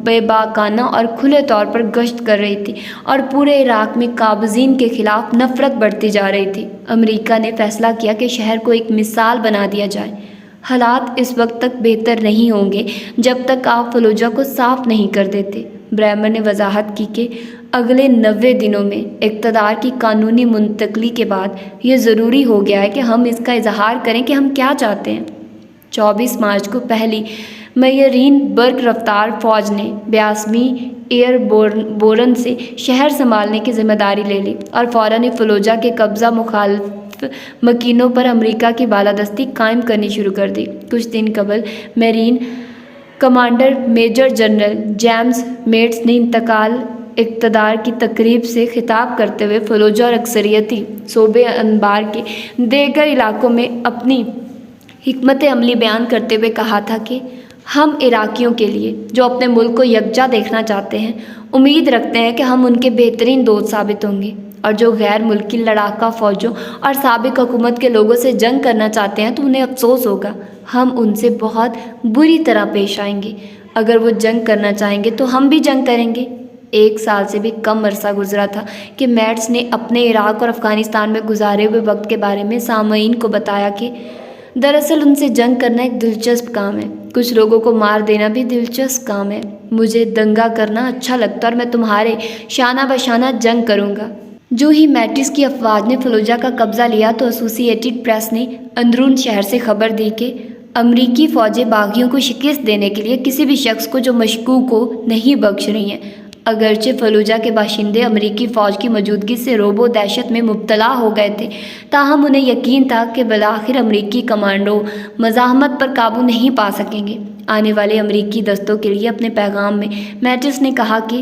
بے باکانہ اور کھلے طور پر گشت کر رہی تھی اور پورے عراق میں قابضین کے خلاف نفرت بڑھتی جا رہی تھی۔ امریکہ نے فیصلہ کیا کہ شہر کو ایک مثال بنا دیا جائے۔ حالات اس وقت تک بہتر نہیں ہوں گے جب تک آپ فلوجہ کو صاف نہیں کر دیتے۔ بریمر نے وضاحت کی کہ اگلے 90 دنوں میں اقتدار کی قانونی منتقلی کے بعد یہ ضروری ہو گیا ہے کہ ہم اس کا اظہار کریں کہ ہم کیا چاہتے ہیں۔ 24 مارچ کو پہلی میرین برق رفتار فوج نے 82ویں ایئر بورن سے شہر سنبھالنے کی ذمہ داری لے لی اور فوراً ہی فلوجہ کے قبضہ مخالف مکینوں پر امریکہ کی بالادستی قائم کرنی شروع کر دی۔ کچھ دن قبل marine commander major general James Mattis نے انتقال اقتدار کی تقریب سے خطاب کرتے ہوئے فلوجہ اور اکثریتی صوبے انبار کے دیگر علاقوں میں اپنی حکمت عملی بیان کرتے ہوئے کہا تھا کہ ہم عراقیوں کے لیے جو اپنے ملک کو یکجا دیکھنا چاہتے ہیں امید رکھتے ہیں کہ ہم ان کے بہترین دوست ثابت ہوں گے، اور جو غیر ملکی لڑاکا فوجوں اور سابق حکومت کے لوگوں سے جنگ کرنا چاہتے ہیں تو انہیں افسوس ہوگا، ہم ان سے بہت بری طرح پیش آئیں گے۔ اگر وہ جنگ کرنا چاہیں گے تو ہم بھی جنگ کریں گے۔ 1 سال سے بھی کم عرصہ گزرا تھا کہ میٹس نے اپنے عراق اور افغانستان میں گزارے ہوئے وقت کے بارے میں سامعین کو بتایا کہ دراصل ان سے جنگ کرنا ایک دلچسپ کام ہے، کچھ لوگوں کو مار دینا بھی دلچسپ کام ہے۔ مجھے دنگا کرنا اچھا لگتا ہے اور میں تمہارے شانہ بشانہ جنگ کروں گا۔ جو ہی میٹس کی افواج نے فلوجہ کا قبضہ لیا تو ایسوسی ایٹڈ پریس نے اندرون شہر سے خبر دی کہ امریکی فوجیں باغیوں کو شکست دینے کے لیے کسی بھی شخص کو جو مشکوک ہو نہیں بخش رہی ہیں۔ اگرچہ فلوجہ کے باشندے امریکی فوج کی موجودگی سے رعب و دہشت میں مبتلا ہو گئے تھے، تاہم انہیں یقین تھا کہ بالآخر امریکی کمانڈو مزاحمت پر قابو نہیں پا سکیں گے۔ آنے والے امریکی دستوں کے لیے اپنے پیغام میں میٹس نے کہا کہ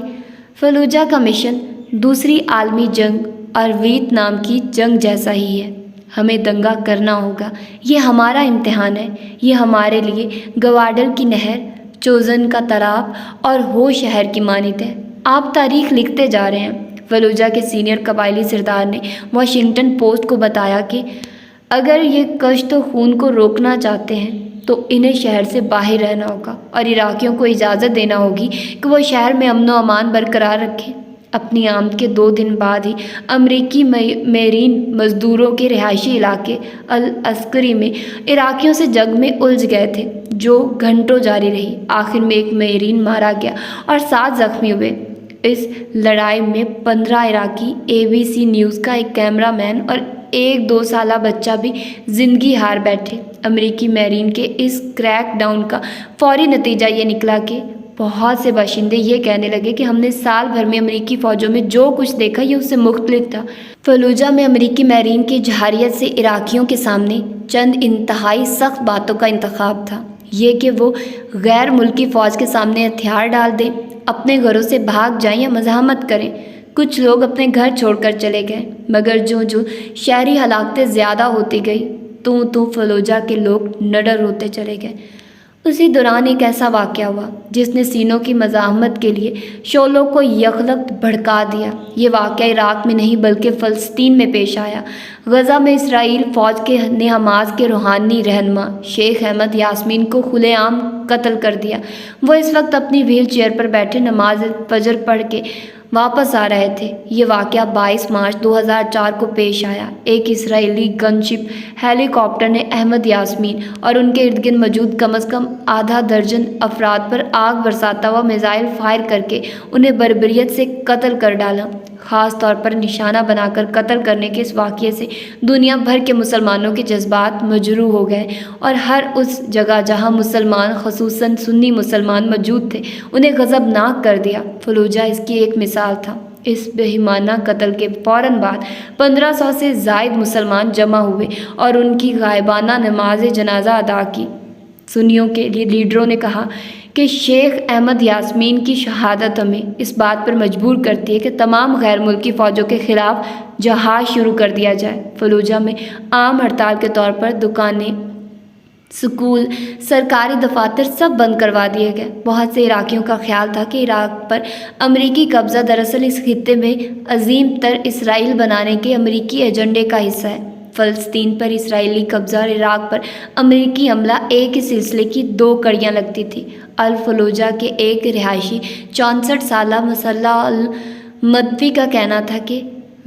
فلوجہ کا مشن دوسری عالمی جنگ اور ویتنام کی جنگ جیسا ہی ہے، ہمیں دنگا کرنا ہوگا، یہ ہمارا امتحان ہے، یہ ہمارے لیے گواڈل کی نہر، چوزن کا تالاب اور ہو شہر کی مانند ہے۔ آپ تاریخ لکھتے جا رہے ہیں۔ فلوجہ کے سینئر قبائلی سردار نے واشنگٹن پوسٹ کو بتایا کہ اگر یہ کشت و خون کو روکنا چاہتے ہیں تو انہیں شہر سے باہر رہنا ہوگا اور عراقیوں کو اجازت دینا ہوگی کہ وہ شہر میں امن و امان برقرار رکھیں۔ اپنی آمد کے 2 دن بعد ہی امریکی میرین مزدوروں کے رہائشی علاقے العسکری میں عراقیوں سے جنگ میں الجھ گئے تھے جو گھنٹوں جاری رہی۔ آخر میں ایک میرین مارا گیا اور 7 زخمی ہوئے۔ اس لڑائی میں 15 عراقی، ABC نیوز کا ایک کیمرہ مین اور ایک 2 سالہ بچہ بھی زندگی ہار بیٹھے۔ امریکی میرین کے اس کریک ڈاؤن کا فوری نتیجہ یہ نکلا کہ بہت سے باشندے یہ کہنے لگے کہ ہم نے سال بھر میں امریکی فوجوں میں جو کچھ دیکھا یہ اس سے مختلف تھا۔ فلوجہ میں امریکی میرین کی جارحیت سے عراقیوں کے سامنے چند انتہائی سخت باتوں کا انتخاب تھا، یہ کہ وہ غیر ملکی فوج کے سامنے ہتھیار ڈال دیں، اپنے گھروں سے بھاگ جائیں یا مزاحمت کریں۔ کچھ لوگ اپنے گھر چھوڑ کر چلے گئے، مگر جو شہری ہلاکتیں زیادہ ہوتی گئی تو فلوجہ کے لوگ نڈر ہوتے چلے گئے۔ اسی دوران ایک ایسا واقعہ ہوا جس نے سینوں کی مزاحمت کے لیے شعلوں کو یکلخت بھڑکا دیا۔ یہ واقعہ عراق میں نہیں بلکہ فلسطین میں پیش آیا۔ غزہ میں اسرائیل فوج نے حماس کے روحانی رہنما شیخ احمد یاسین کو کھلے عام قتل کر دیا۔ وہ اس وقت اپنی وہیل چیئر پر بیٹھے نماز فجر پڑھ کے واپس آ رہے تھے۔ یہ واقعہ 22 مارچ 2004 کو پیش آیا۔ ایک اسرائیلی گن شپ ہیلی کاپٹر نے احمد یاسین اور ان کے ارد گرد موجود کم از کم آدھا درجن افراد پر آگ برساتا ہوا میزائل فائر کر کے انہیں بربریت سے قتل کر ڈالا۔ خاص طور پر نشانہ بنا کر قتل کرنے کے اس واقعے سے دنیا بھر کے مسلمانوں کے جذبات مجروح ہو گئے اور ہر اس جگہ جہاں مسلمان خصوصاً سنی مسلمان موجود تھے انہیں غضبناک کر دیا۔ فلوجہ اس کی ایک مثال تھا۔ اس بہیمانہ قتل کے فوراً بعد 1500 سے زائد مسلمان جمع ہوئے اور ان کی غائبانہ نماز جنازہ ادا کی۔ سنیوں کے لیڈروں نے کہا کہ شیخ احمد یاسین کی شہادت ہمیں اس بات پر مجبور کرتی ہے کہ تمام غیر ملکی فوجوں کے خلاف جہاد شروع کر دیا جائے۔ فلوجہ میں عام ہڑتال کے طور پر دکانیں، سکول، سرکاری دفاتر سب بند کروا دیے گئے۔ بہت سے عراقیوں کا خیال تھا کہ عراق پر امریکی قبضہ دراصل اس خطے میں عظیم تر اسرائیل بنانے کے امریکی ایجنڈے کا حصہ ہے۔ فلسطین پر اسرائیلی قبضہ اور عراق پر امریکی حملہ ایک ہی سلسلے کی 2 کڑیاں لگتی تھی۔ الفلوجہ کے ایک رہائشی 64 سالہ مسلح المدفی کا کہنا تھا کہ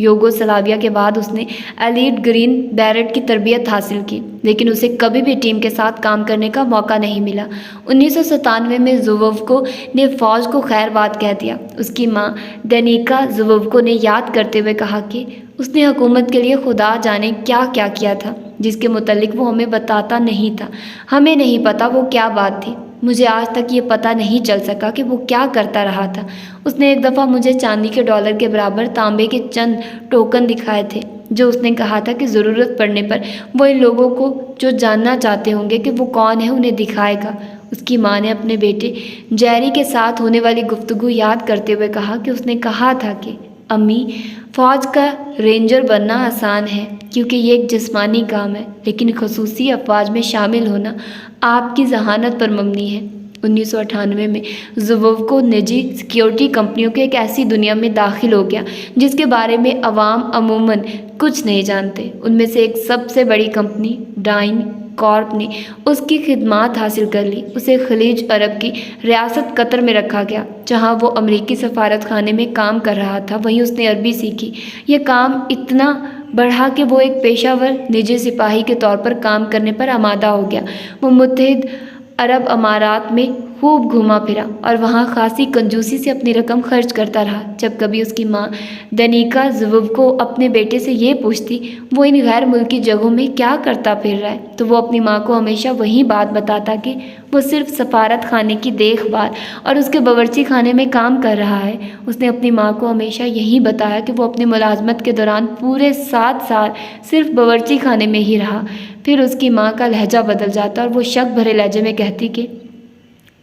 یوگوسلاویا کے بعد اس نے ایلیٹ گرین بیرٹ کی تربیت حاصل کی، لیکن اسے کبھی بھی ٹیم کے ساتھ کام کرنے کا موقع نہیں ملا۔ 1997 میں زوووکو نے فوج کو خیر بات کہہ دیا۔ اس کی ماں دینیکا زوووکو نے یاد کرتے ہوئے کہا کہ اس نے حکومت کے لیے خدا جانے کیا کیا کیا تھا، جس کے متعلق وہ ہمیں بتاتا نہیں تھا۔ ہمیں نہیں پتا وہ کیا بات تھی۔ مجھے آج تک یہ پتہ نہیں چل سکا کہ وہ کیا کرتا رہا تھا۔ اس نے ایک دفعہ مجھے چاندی کے ڈالر کے برابر تانبے کے چند ٹوکن دکھائے تھے، جو اس نے کہا تھا کہ ضرورت پڑنے پر وہ ان لوگوں کو جو جاننا چاہتے ہوں گے کہ وہ کون ہے انہیں دکھائے گا۔ اس کی ماں نے اپنے بیٹے جیری کے ساتھ ہونے والی گفتگو یاد کرتے ہوئے کہا کہ اس نے کہا تھا کہ امی، فوج کا رینجر بننا آسان ہے کیونکہ یہ ایک جسمانی کام ہے، لیکن خصوصی افواج میں شامل ہونا آپ کی ذہانت پر مبنی ہے۔ 1998 میں زوووکو نجی سیکیورٹی کمپنیوں کے ایک ایسی دنیا میں داخل ہو گیا جس کے بارے میں عوام عموماً کچھ نہیں جانتے۔ ان میں سے ایک سب سے بڑی کمپنی ڈائن کارپ نے اس کی خدمات حاصل کر لی۔ اسے خلیج عرب کی ریاست قطر میں رکھا گیا، جہاں وہ امریکی سفارت خانے میں کام کر رہا تھا۔ وہیں اس نے عربی سیکھی۔ یہ کام اتنا بڑھا کہ وہ ایک پیشہ ور نجی سپاہی کے طور پر کام کرنے پر آمادہ ہو گیا۔ وہ متحد عرب امارات میں خوب گھوما پھرا اور وہاں خاصی کنجوسی سے اپنی رقم خرچ کرتا رہا۔ جب کبھی اس کی ماں دینیکا زوووکو اپنے بیٹے سے یہ پوچھتی وہ ان غیر ملکی جگہوں میں کیا کرتا پھر رہا ہے، تو وہ اپنی ماں کو ہمیشہ وہی بات بتاتا کہ وہ صرف سفارت خانے کی دیکھ بھال اور اس کے باورچی خانے میں کام کر رہا ہے۔ اس نے اپنی ماں کو ہمیشہ یہی بتایا کہ وہ اپنی ملازمت کے دوران پورے 7 سال صرف باورچی خانے میں ہی رہا۔ پھر اس کی ماں کا لہجہ بدل جاتا اور وہ شک بھرے لہجے میں کہتی کہ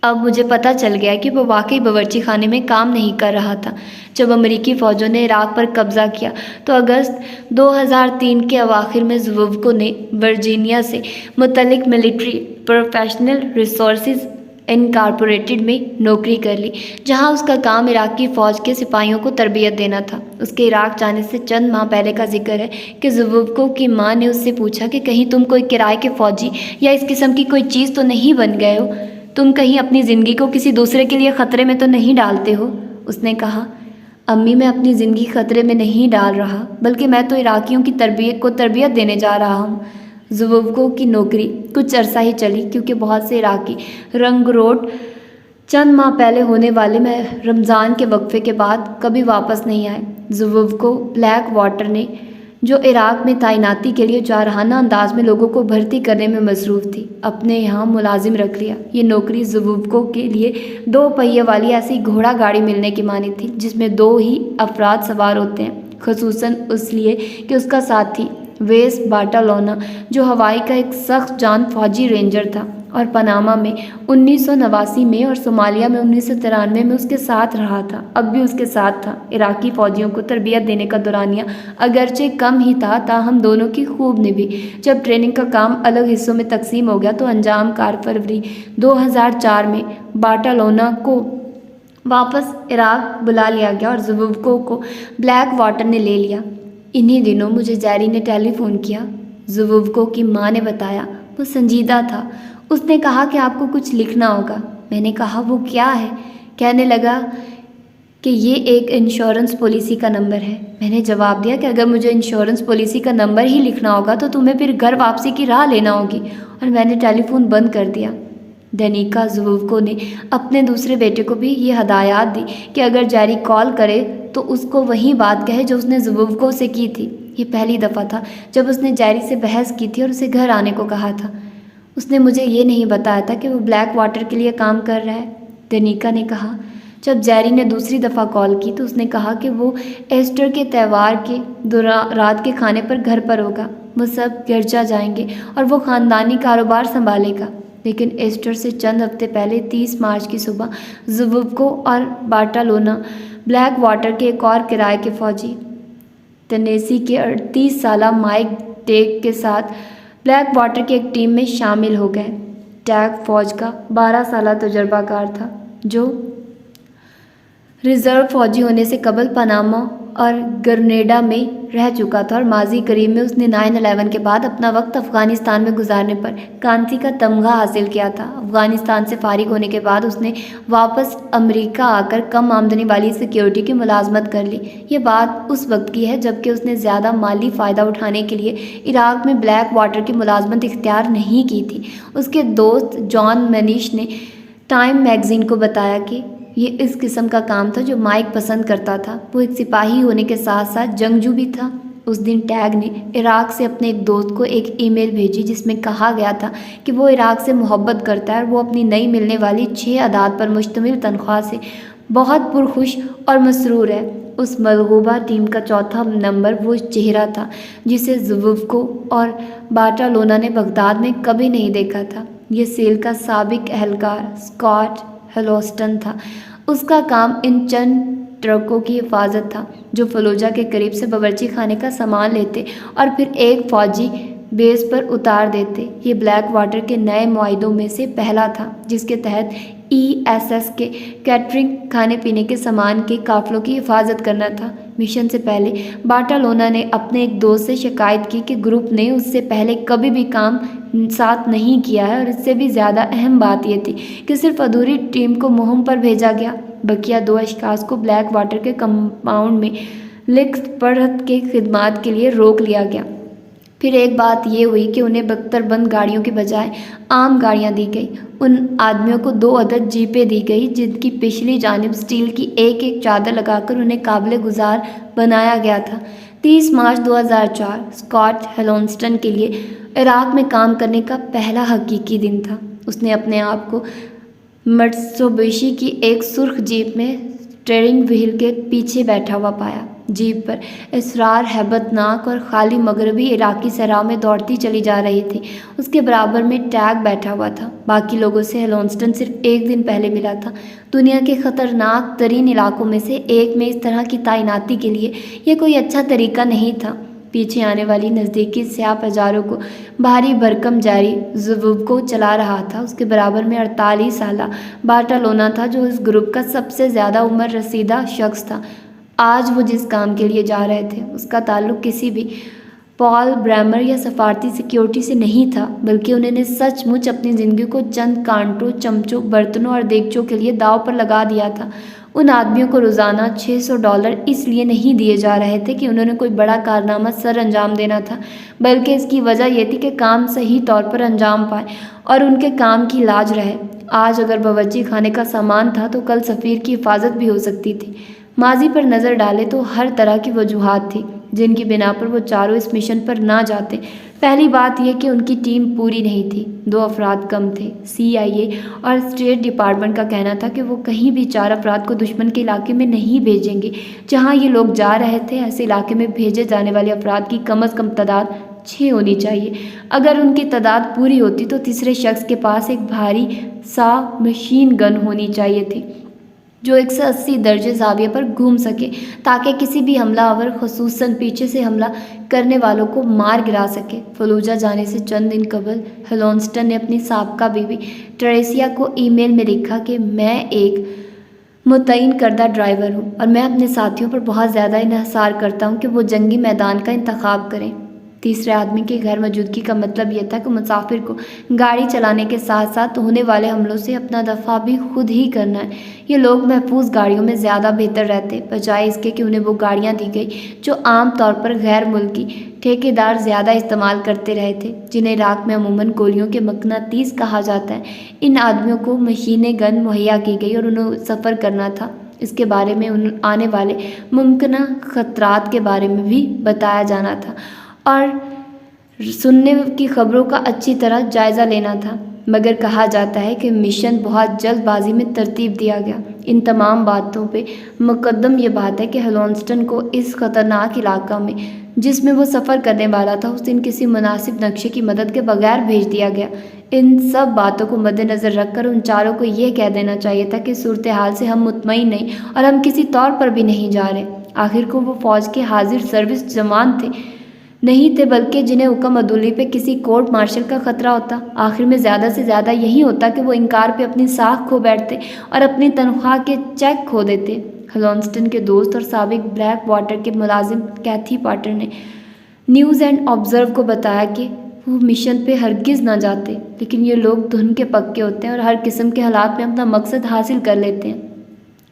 اب مجھے پتہ چل گیا کہ وہ واقعی باورچی خانے میں کام نہیں کر رہا تھا۔ جب امریکی فوجوں نے عراق پر قبضہ کیا تو اگست 2003 کے اواخر میں زوووکو نے ورجینیا سے متعلق ملٹری پروفیشنل ریسورسز انکارپوریٹڈ میں نوکری کر لی، جہاں اس کا کام عراقی فوج کے سپاہیوں کو تربیت دینا تھا۔ اس کے عراق جانے سے چند ماہ پہلے کا ذکر ہے کہ زوووکو کی ماں نے اس سے پوچھا کہ کہیں تم کوئی کرائے کے فوجی یا اس قسم کی کوئی چیز تو نہیں بن گئے ہو؟ تم کہیں اپنی زندگی کو کسی دوسرے کے لیے خطرے میں تو نہیں ڈالتے ہو؟ اس نے کہا، امی، میں اپنی زندگی خطرے میں نہیں ڈال رہا، بلکہ میں تو عراقیوں کی تربیت دینے جا رہا ہوں۔ زوووکو کی نوکری کچھ عرصہ ہی چلی کیونکہ بہت سے عراقی رنگ روٹ چند ماہ پہلے ہونے والے رمضان کے وقفے کے بعد کبھی واپس نہیں آئے۔ زوووکو بلیک واٹر نے جو عراق میں تعیناتی کے لیے جارحانہ انداز میں لوگوں کو بھرتی کرنے میں مصروف تھی، اپنے یہاں ملازم رکھ لیا۔ یہ نوکری زوووکو کے لیے 2 پہیے والی ایسی گھوڑا گاڑی ملنے کی مانند تھی جس میں 2 ہی افراد سوار ہوتے ہیں، خصوصاً اس لیے کہ اس کا ساتھی ویس باٹالونا جو ہوائی کا ایک سخت جان فوجی رینجر تھا اور پاناما میں 1989 میں اور صومالیہ میں 1993 میں اس کے ساتھ رہا تھا، اب بھی اس کے ساتھ تھا۔ عراقی فوجیوں کو تربیت دینے کا دورانیہ اگرچہ کم ہی تھا، تاہم دونوں کی خوب نبھی۔ جب ٹریننگ کا کام الگ حصوں میں تقسیم ہو گیا تو انجام کار فروری 2004 میں باٹالونا کو واپس عراق بلا لیا گیا اور زوووکو کو بلیک واٹر نے لے لیا۔ انہی دنوں مجھے جیری نے ٹیلی فون کیا، زوووکو کی ماں نے بتایا۔ وہ سنجیدہ تھا۔ اس نے کہا کہ آپ کو کچھ لکھنا ہوگا۔ میں نے کہا وہ کیا ہے؟ کہنے لگا کہ یہ ایک انشورنس پالیسی کا نمبر ہے۔ میں نے جواب دیا کہ اگر مجھے انشورنس پالیسی کا نمبر ہی لکھنا ہوگا تو تمہیں پھر گھر واپسی کی راہ لینا ہوگی، اور میں نے ٹیلی فون بند کر دیا۔ دینیکا زوووکو نے اپنے دوسرے بیٹے کو بھی یہ ہدایات دی کہ اگر جیری کال کرے تو اس کو وہی بات کہے جو اس نے زوووکو سے کی تھی۔ یہ پہلی دفعہ تھا جب اس نے جیری سے بحث کی تھی اور اسے گھر آنے کو کہا تھا۔ اس نے مجھے یہ نہیں بتایا تھا کہ وہ بلیک واٹر کے لیے کام کر رہا ہے، دینیکا نے کہا۔ جب جیری نے دوسری دفعہ کال کی تو اس نے کہا کہ وہ ایسٹر کے تہوار کے رات کے کھانے پر گھر پر ہوگا۔ وہ سب گرجا جائیں گے اور وہ خاندانی کاروبار سنبھالے گا۔ لیکن ایسٹر سے چند ہفتے پہلے 30 مارچ کی صبح زوووکو اور باٹالونا بلیک واٹر کے ایک اور کرائے کے فوجی ٹینیسی کے 38 سالہ مائک ٹیگ کے ساتھ بلیک واٹر کی ایک ٹیم میں شامل ہو گئے۔ ٹیگ فوج کا 12 سالہ تجربہ کار تھا جو ریزرو فوجی ہونے سے قبل پاناما اور گرنیڈا میں رہ چکا تھا اور ماضی قریب میں اس نے 9/11 کے بعد اپنا وقت افغانستان میں گزارنے پر کانسی کا تمغہ حاصل کیا تھا۔ افغانستان سے فارغ ہونے کے بعد اس نے واپس امریکہ آ کر کم آمدنی والی سیکیورٹی کی ملازمت کر لی۔ یہ بات اس وقت کی ہے جبکہ اس نے زیادہ مالی فائدہ اٹھانے کے لیے عراق میں بلیک واٹر کی ملازمت اختیار نہیں کی تھی۔ اس کے دوست جان منیش نے ٹائم میگزین کو بتایا کہ یہ اس قسم کا کام تھا جو مائک پسند کرتا تھا۔ وہ ایک سپاہی ہونے کے ساتھ ساتھ جنگجو بھی تھا۔ اس دن ٹیگ نے عراق سے اپنے ایک دوست کو ایک ای میل بھیجی جس میں کہا گیا تھا کہ وہ عراق سے محبت کرتا ہے اور وہ اپنی نئی ملنے والی 6 اعداد پر مشتمل تنخواہ سے بہت پرخوش اور مسرور ہے۔ اس ملغوبہ ٹیم کا چوتھا نمبر وہ چہرہ تھا جسے زووفکو اور باٹالونا نے بغداد میں کبھی نہیں دیکھا تھا۔ یہ سیل کا سابق اہلکار اسکاٹ ہلوسٹن تھا۔ اس کا کام ان چند ٹرکوں کی حفاظت تھا جو فلوجہ کے قریب سے باورچی خانے کا سامان لیتے اور پھر ایک فوجی بیس پر اتار دیتے۔ یہ بلیک واٹر کے نئے معاہدوں میں سے پہلا تھا جس کے تحت ESS کے کیٹرنگ، کھانے پینے کے سامان کے قافلوں کی حفاظت کرنا تھا۔ مشن سے پہلے باٹالونا نے اپنے ایک دوست سے شکایت کی کہ گروپ نے اس سے پہلے کبھی بھی کام ساتھ نہیں کیا ہے، اور اس سے بھی زیادہ اہم بات یہ تھی کہ صرف ادھوری ٹیم کو مہم پر بھیجا گیا۔ بقیہ 2 اشخاص کو بلیک واٹر کے کمپاؤنڈ میں لکھت پڑھت کے خدمات کے لیے روک لیا گیا۔ پھر ایک بات یہ ہوئی کہ انہیں بختر بند گاڑیوں کے بجائے عام گاڑیاں دی گئی۔ ان آدمیوں کو 2 عدد جیپیں دی گئی جن کی پچھلی جانب سٹیل کی ایک چادر لگا کر انہیں قابل گزار بنایا گیا تھا۔ 30 مارچ 2004 اسکاٹ ہلوسٹن کے لیے عراق میں کام کرنے کا پہلا حقیقی دن تھا۔ اس نے اپنے آپ کو مٹسوبشی کی ایک سرخ جیپ میں اسٹیئرنگ وہیل کے پیچھے بیٹھا ہوا پایا۔ جیپ پر اسرار ہیبت ناک اور خالی مغربی عراقی صحرا میں دوڑتی چلی جا رہی تھی۔ اس کے برابر میں ٹیگ بیٹھا ہوا تھا۔ باقی لوگوں سے ہلوسٹن صرف 1 دن پہلے ملا تھا۔ دنیا کے خطرناک ترین علاقوں میں سے ایک میں اس طرح کی تعیناتی کے لیے یہ کوئی اچھا طریقہ نہیں تھا۔ پیچھے آنے والی نزدیکی سیاہ پجاروں کو بھاری بھرکم جاری زووفکو چلا رہا تھا۔ اس کے برابر میں 48 سالہ باٹالونا تھا جو اس گروپ کا سب سے زیادہ عمر رسیدہ شخص تھا۔ آج وہ جس کام کے لیے جا رہے تھے اس کا تعلق کسی بھی پال بریمر یا سفارتی سیکیورٹی سے نہیں تھا، بلکہ انہوں نے سچ مچ اپنی زندگی کو چند کانٹوں، چمچوں، برتنوں اور دیگچوں کے لیے داؤ پر لگا دیا تھا۔ ان آدمیوں کو روزانہ $600 اس لیے نہیں دیے جا رہے تھے کہ انہوں نے کوئی بڑا کارنامہ سر انجام دینا تھا، بلکہ اس کی وجہ یہ تھی کہ کام صحیح طور پر انجام پائے اور ان کے کام کی لاج رہے۔ آج اگر باورچی خانے کا سامان تھا تو کل سفیر کی حفاظت بھی ہو سکتی تھی۔ ماضی پر نظر ڈالے تو ہر طرح کی وجوہات تھی جن کی بنا پر وہ چاروں اس مشن پر نہ جاتے۔ پہلی بات یہ کہ ان کی ٹیم پوری نہیں تھی، 2 افراد کم تھے۔ CIA اور اسٹیٹ ڈپارٹمنٹ کا کہنا تھا کہ وہ کہیں بھی 4 افراد کو دشمن کے علاقے میں نہیں بھیجیں گے۔ جہاں یہ لوگ جا رہے تھے ایسے علاقے میں بھیجے جانے والے افراد کی کم از کم تعداد 6 ہونی چاہیے۔ اگر ان کی تعداد پوری ہوتی تو تیسرے شخص کے پاس ایک بھاری سا مشین گن ہونی چاہیے تھی جو 180 درجے زاویے پر گھوم سکے تاکہ کسی بھی حملہ آور خصوصاً پیچھے سے حملہ کرنے والوں کو مار گرا سکے۔ فلوجہ جانے سے چند دن قبل ہلوسٹن نے اپنی سابقہ بیوی ٹریسیا کو ای میل میں لکھا کہ میں ایک متعین کردہ ڈرائیور ہوں اور میں اپنے ساتھیوں پر بہت زیادہ انحصار کرتا ہوں کہ وہ جنگی میدان کا انتخاب کریں۔ تیسرے آدمی کی غیر موجودگی کا مطلب یہ تھا کہ مسافر کو گاڑی چلانے کے ساتھ ساتھ ہونے والے حملوں سے اپنا دفاع بھی خود ہی کرنا ہے۔ یہ لوگ محفوظ گاڑیوں میں زیادہ بہتر رہتے بجائے اس کے کہ انہیں وہ گاڑیاں دی گئی جو عام طور پر غیر ملکی ٹھیکیدار زیادہ استعمال کرتے رہے تھے، جنہیں عراق میں عموماً گولیوں کے مقناطیس کہا جاتا ہے۔ ان آدمیوں کو مشین گن مہیا کی گئی اور انہیں سفر کرنا تھا۔ اس کے بارے میں آنے والے ممکنہ خطرات کے بارے میں بھی بتایا جانا تھا اور سننے کی خبروں کا اچھی طرح جائزہ لینا تھا، مگر کہا جاتا ہے کہ مشن بہت جلد بازی میں ترتیب دیا گیا۔ ان تمام باتوں پہ مقدم یہ بات ہے کہ ہلوسٹن کو اس خطرناک علاقہ میں جس میں وہ سفر کرنے والا تھا اس دن کسی مناسب نقشے کی مدد کے بغیر بھیج دیا گیا۔ ان سب باتوں کو مد نظر رکھ کر ان چاروں کو یہ کہہ دینا چاہیے تھا کہ صورتحال سے ہم مطمئن نہیں اور ہم کسی طور پر بھی نہیں جا رہے۔ آخر کو وہ فوج کے حاضر سروس جوان تھے نہیں تھے، بلکہ جنہیں حکم عدولی پہ کسی کورٹ مارشل کا خطرہ ہوتا۔ آخر میں زیادہ سے زیادہ یہی ہوتا کہ وہ انکار پہ اپنی ساکھ کھو بیٹھتے اور اپنی تنخواہ کے چیک کھو دیتے۔ ہیلونسٹن کے دوست اور سابق بلیک واٹر کے ملازم کیتھی پارٹر نے نیوز اینڈ آبزرو کو بتایا کہ وہ مشن پہ ہرگز نہ جاتے، لیکن یہ لوگ دھن کے پکے ہوتے ہیں اور ہر قسم کے حالات میں اپنا مقصد حاصل کر لیتے ہیں۔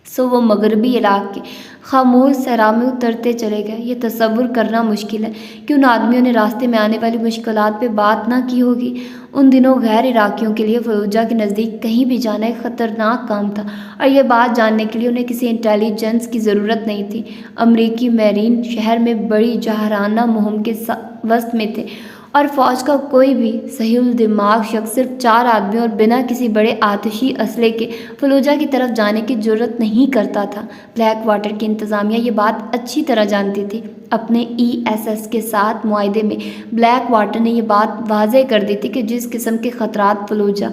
سو وہ مغربی عراق کے خاموش صحرا میں اترتے چلے گئے۔ یہ تصور کرنا مشکل ہے کہ ان آدمیوں نے راستے میں آنے والی مشکلات پہ بات نہ کی ہوگی۔ ان دنوں غیر عراقیوں کے لیے فلوجہ کے نزدیک کہیں بھی جانا ایک خطرناک کام تھا، اور یہ بات جاننے کے لیے انہیں کسی انٹیلیجنس کی ضرورت نہیں تھی۔ امریکی میرین شہر میں بڑی جارحانہ مہم کے وسط میں تھے، اور فوج کا کوئی بھی صحیح الدماغ شخص صرف 4 آدمیوں اور بنا کسی بڑے آتشی اسلحے کے فلوجہ کی طرف جانے کی جرات نہیں کرتا تھا۔ بلیک واٹر کی انتظامیہ یہ بات اچھی طرح جانتی تھی۔ اپنے ESS کے ساتھ معاہدے میں بلیک واٹر نے یہ بات واضح کر دی تھی کہ جس قسم کے خطرات فلوجہ،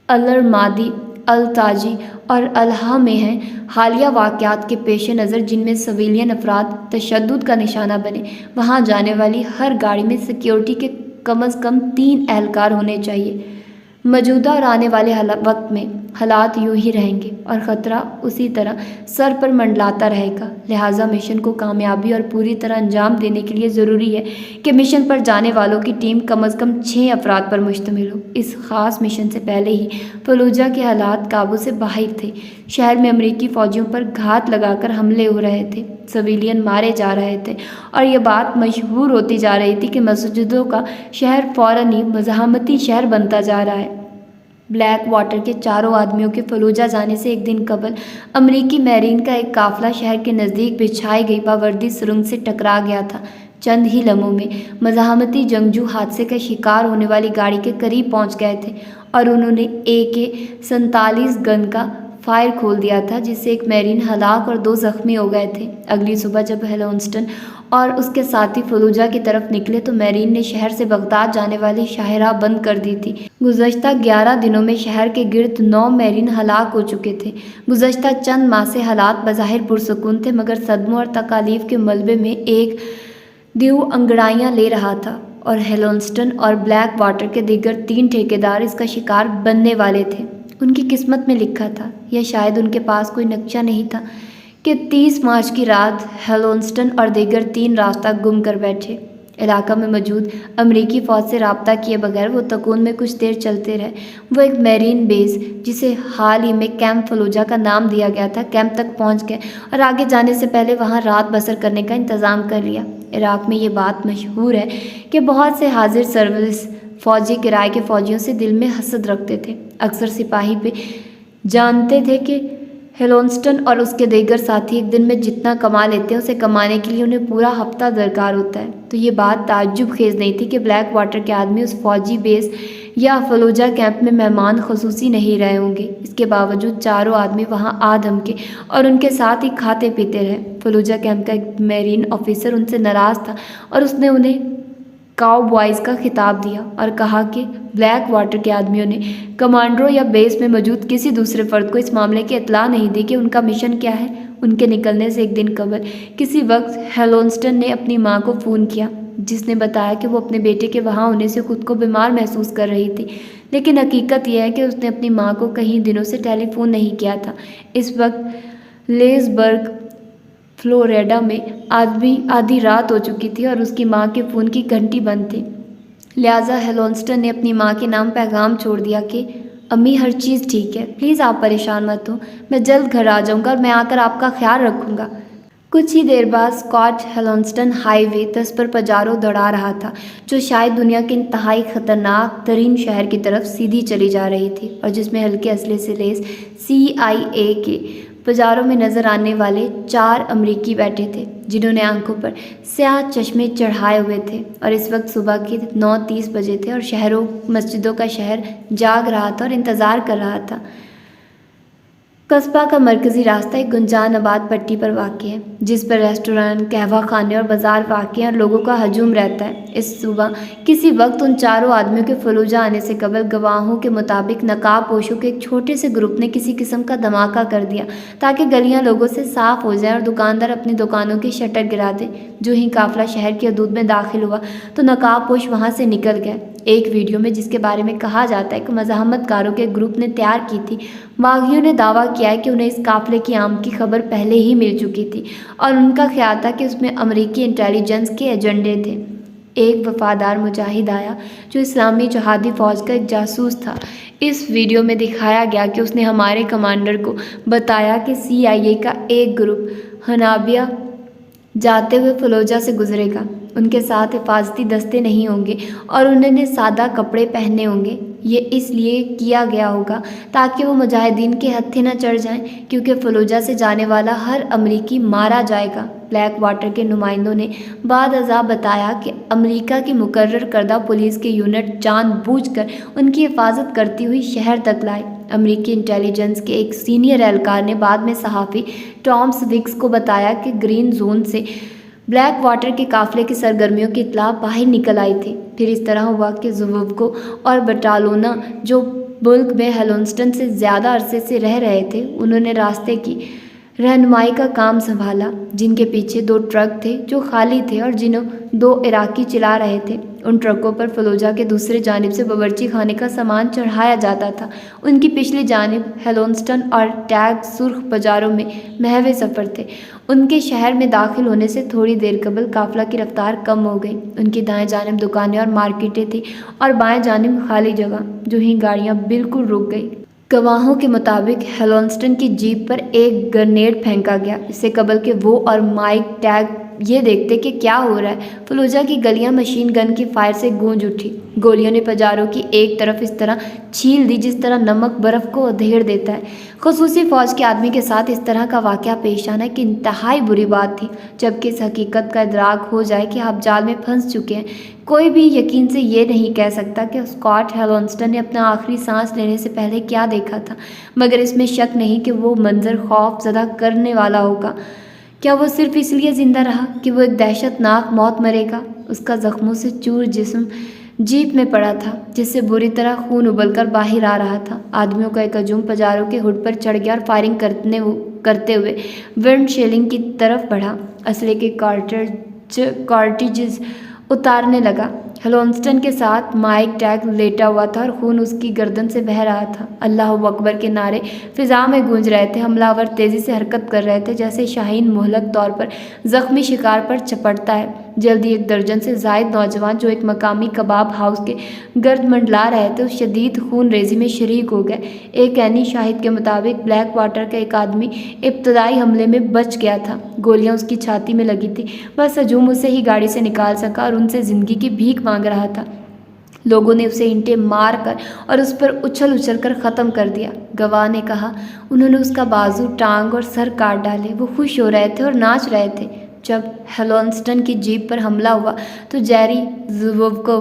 الرمادی، التاجی اور الحا میں ہیں، حالیہ واقعات کے پیش نظر جن میں سویلین افراد تشدد کا نشانہ بنے، وہاں جانے والی ہر گاڑی میں سیکیورٹی کے کم از کم 3 اہلکار ہونے چاہیے۔ موجودہ اور آنے والے وقت میں حالات یوں ہی رہیں گے اور خطرہ اسی طرح سر پر منڈلاتا رہے گا۔ لہٰذا مشن کو کامیابی اور پوری طرح انجام دینے کے لیے ضروری ہے کہ مشن پر جانے والوں کی ٹیم کم از کم 6 افراد پر مشتمل ہو۔ اس خاص مشن سے پہلے ہی فلوجہ کے حالات قابو سے باہر تھے۔ شہر میں امریکی فوجیوں پر گھات لگا کر حملے ہو رہے تھے، سویلین مارے جا رہے تھے، اور یہ بات مشہور ہوتی جا رہی تھی کہ مسجدوں کا شہر فوراً ہی مزاحمتی شہر بنتا جا رہا ہے۔ بلیک واٹر کے 4 آدمیوں کے فلوجہ جانے سے ایک دن قبل امریکی میرین کا ایک قافلہ شہر کے نزدیک بچھائی گئی باوردی سرنگ سے ٹکرا گیا تھا۔ چند ہی لمحوں میں مزاحمتی جنگجو حادثے کا شکار ہونے والی گاڑی کے قریب پہنچ گئے تھے، اور انہوں نے AK-47 گن کا فائر کھول دیا تھا، جس سے ایک میرین ہلاک اور 2 زخمی ہو گئے تھے۔ اگلی صبح جب ہیلونسٹن اور اس کے ساتھی فلوجہ کی طرف نکلے تو میرین نے شہر سے بغداد جانے والی شاہراہ بند کر دی تھی۔ گزشتہ 11 دنوں میں شہر کے گرد 9 میرین ہلاک ہو چکے تھے۔ گزشتہ چند ماہ سے حالات بظاہر پرسکون تھے، مگر صدموں اور تکالیف کے ملبے میں ایک دیو انگڑائیاں لے رہا تھا، اور ہیلونسٹن اور بلیک واٹر کے دیگر 3 ٹھیکیدار اس کا شکار بننے والے تھے۔ ان کی قسمت میں لکھا تھا، یا شاید ان کے پاس کوئی نقشہ نہیں تھا، کہ 30 مارچ کی رات ہیلونسٹن اور دیگر 3 راستہ گم کر بیٹھے۔ علاقہ میں موجود امریکی فوج سے رابطہ کیے بغیر وہ تکون میں کچھ دیر چلتے رہے۔ وہ ایک میرین بیس، جسے حال ہی میں کیمپ فلوجہ کا نام دیا گیا تھا، کیمپ تک پہنچ گئے اور آگے جانے سے پہلے وہاں رات بسر کرنے کا انتظام کر لیا۔ عراق میں یہ بات مشہور ہے کہ بہت سے حاضر سروس فوجی کرائے کے فوجیوں سے دل میں حسد رکھتے تھے۔ اکثر سپاہی بھی جانتے تھے کہ ہیلونسٹن اور اس کے دیگر ساتھی ایک دن میں جتنا کما لیتے ہیں اسے کمانے کے لیے انہیں پورا ہفتہ درکار ہوتا ہے۔ تو یہ بات تعجب خیز نہیں تھی کہ بلیک واٹر کے آدمی اس فوجی بیس یا فلوجہ کیمپ میں مہمان خصوصی نہیں رہے ہوں گے۔ اس کے باوجود 4 آدمی وہاں آ دھمکے اور ان کے ساتھ ہی کھاتے پیتے رہے۔ فلوجہ کیمپ کا ایک میرین آفیسر ان سے ناراض تھا، اور اس نے انہیں کاؤ بوائز کا خطاب دیا اور کہا کہ بلیک واٹر کے آدمیوں نے کمانڈروں یا بیس میں موجود کسی دوسرے فرد کو اس معاملے کی اطلاع نہیں دی کہ ان کا مشن کیا ہے۔ ان کے نکلنے سے ایک دن قبل کسی وقت ہیلونسٹن نے اپنی ماں کو فون کیا، جس نے بتایا کہ وہ اپنے بیٹے کے وہاں ہونے سے خود کو بیمار محسوس کر رہی تھی، لیکن حقیقت یہ ہے کہ اس نے اپنی ماں کو کئی دنوں سے ٹیلی فون نہیں کیا تھا۔ اس وقت لیزبرگ فلوریڈا میں آدھی رات ہو چکی تھی اور اس کی ماں کے فون کی گھنٹی بند تھی۔ لہٰذا ہیلونسٹن نے اپنی ماں کے نام پیغام چھوڑ دیا کہ امی ہر چیز ٹھیک ہے، پلیز آپ پریشان مت ہو، میں جلد گھر آ جاؤں گا اور میں آ کر آپ کا خیال رکھوں گا۔ کچھ ہی دیر بعد اسکاٹ ہیلونسٹن ہائی وے 10 پر پجارو دوڑا رہا تھا، جو شاید دنیا کے انتہائی خطرناک ترین شہر کی طرف سیدھی چلی جا رہی تھی، اور جس میں ہلکے اسلحے سے لیس CIA کے پجاروں میں نظر آنے والے 4 امریکی بیٹھے تھے، جنہوں نے آنکھوں پر سیاہ چشمے چڑھائے ہوئے تھے، اور اس وقت صبح کے 9:30 بجے تھے، اور شہروں مسجدوں کا شہر جاگ رہا تھا اور انتظار کر رہا تھا۔ قصبہ کا مرکزی راستہ ایک گنجان آباد پٹی پر واقع ہے جس پر ریسٹوران، قہوہ خانے اور بازار واقع ہیں اور لوگوں کا ہجوم رہتا ہے۔ اس صبح کسی وقت ان چاروں آدمیوں کے فلوجہ آنے سے قبل گواہوں کے مطابق نقاب پوشوں کے ایک چھوٹے سے گروپ نے کسی قسم کا دھماکہ کر دیا تاکہ گلیاں لوگوں سے صاف ہو جائیں اور دکاندار اپنی دکانوں کے شٹر گرا دیں۔ جو ہی قافلہ شہر کی حدود میں داخل ہوا تو نقاب پوش وہاں سے نکل گئے۔ ایک ویڈیو میں جس کے بارے میں کہا جاتا ہے کہ مزاحمت کاروں کے گروپ نے تیار کی تھی، باغیوں نے دعویٰ کیا ہے کہ انہیں اس قافلے کی آمد کی خبر پہلے ہی مل چکی تھی اور ان کا خیال تھا کہ اس میں امریکی انٹیلیجنس کے ایجنڈے تھے۔ ایک وفادار مجاہد آیا جو اسلامی جہادی فوج کا ایک جاسوس تھا۔ اس ویڈیو میں دکھایا گیا کہ اس نے ہمارے کمانڈر کو بتایا کہ CIA کا ایک گروپ حنابیہ جاتے ہوئے فلوجہ سے گزرے گا۔ ان کے ساتھ حفاظتی دستے نہیں ہوں گے اور انہوں نے سادہ کپڑے پہنے ہوں گے۔ یہ اس لیے کیا گیا ہوگا تاکہ وہ مجاہدین کے ہتھے نہ چڑھ جائیں، کیونکہ فلوجہ سے جانے والا ہر امریکی مارا جائے گا۔ بلیک واٹر کے نمائندوں نے بعد ازاں بتایا کہ امریکہ کی مقرر کردہ پولیس کے یونٹ جان بوجھ کر ان کی حفاظت کرتی ہوئی شہر تک لائے۔ امریکی انٹیلیجنس کے ایک سینئر اہلکار نے بعد میں صحافی ٹام سوکس کو بتایا کہ گرین زون سے بلیک واٹر کے قافلے کی سرگرمیوں کی اطلاع باہر نکل آئی تھی۔ پھر اس طرح ہوا کہ زوووکو اور بٹالونا، جو ملک میں ہیلونسٹن سے زیادہ عرصے سے رہ رہے تھے، انہوں نے راستے کی رہنمائی کا کام سنبھالا۔ جن کے پیچھے 2 ٹرک تھے جو خالی تھے اور جنہیں 2 عراقی چلا رہے تھے۔ ان ٹرکوں پر فلوجہ کے دوسری جانب سے باورچی خانے کا سامان چڑھایا جاتا تھا۔ ان کی پچھلی جانب ہیلونسٹن اور ٹیگ سرخ بازاروں میں محو سفر تھے۔ ان کے شہر میں داخل ہونے سے تھوڑی دیر قبل قافلہ کی رفتار کم ہو گئی۔ ان کی دائیں جانب دکانیں اور مارکیٹیں تھیں اور بائیں جانب خالی جگہ۔ جو ہی گاڑیاں بالکل رک گئی۔ گواہوں کے مطابق ہیلونسٹن کی جیپ پر ایک گرنیڈ پھینکا گیا، اس سے قبل کہ وہ اور مائک ٹیگ یہ دیکھتے کہ کیا ہو رہا ہے۔ فلوجہ کی گلیاں مشین گن کی فائر سے گونج اٹھی۔ گولیوں نے بازاروں کی ایک طرف اس طرح چھیل دی جس طرح نمک برف کو ادھیڑ دیتا ہے۔ خصوصی فوج کے آدمی کے ساتھ اس طرح کا واقعہ پیش آنا ایک انتہائی بری بات تھی، جبکہ اس حقیقت کا ادراک ہو جائے کہ آپ جال میں پھنس چکے ہیں۔ کوئی بھی یقین سے یہ نہیں کہہ سکتا کہ اسکاٹ ہیلونسٹن نے اپنا آخری سانس لینے سے پہلے کیا دیکھا تھا، مگر اس میں شک نہیں کہ وہ منظر خوف زدہ کرنے والا ہوگا۔ کیا وہ صرف اس لیے زندہ رہا کہ وہ ایک دہشت ناک موت مرے گا؟ اس کا زخموں سے چور جسم جیپ میں پڑا تھا، جس سے بری طرح خون ابل کر باہر آ رہا تھا۔ آدمیوں کا ایک ہجوم پجاروں کے ہڈ پر چڑھ گیا اور فائرنگ کرتے ہوئے ونڈ شیلنگ کی طرف بڑھا، اسلحے کے کارٹریجز اتارنے لگا۔ ہیلونسٹن کے ساتھ مائک ٹیگ لیٹا ہوا تھا اور خون اس کی گردن سے بہہ رہا تھا۔ اللہ اکبر کے نعرے فضا میں گونج رہے تھے۔ حملہ آور تیزی سے حرکت کر رہے تھے جیسے شاہین مہلک طور پر زخمی شکار پر چپٹتا ہے۔ جلدی 1 درجن سے زائد نوجوان جو ایک مقامی کباب ہاؤس کے گرد منڈلا رہے تھے اس شدید خون ریزی میں شریک ہو گئے۔ ایک عینی شاہد کے مطابق بلیک واٹر کا ایک آدمی ابتدائی حملے میں بچ گیا تھا۔ گولیاں اس کی چھاتی میں لگی تھی، بس ہجوم اسے ہی گاڑی سے نکال سکا اور ان سے زندگی کی بھیک مانگ رہا تھا۔ لوگوں نے اسے اینٹیں مار کر اور اس پر اچھل کر ختم کر دیا۔ گواہ نے کہا انہوں نے اس کا بازو، ٹانگ اور سر کاٹ ڈالے۔ وہ خوش ہو رہے تھے اور ناچ رہے تھے۔ جب ہیلونسٹن کی جیپ پر حملہ ہوا تو جیری زوووکو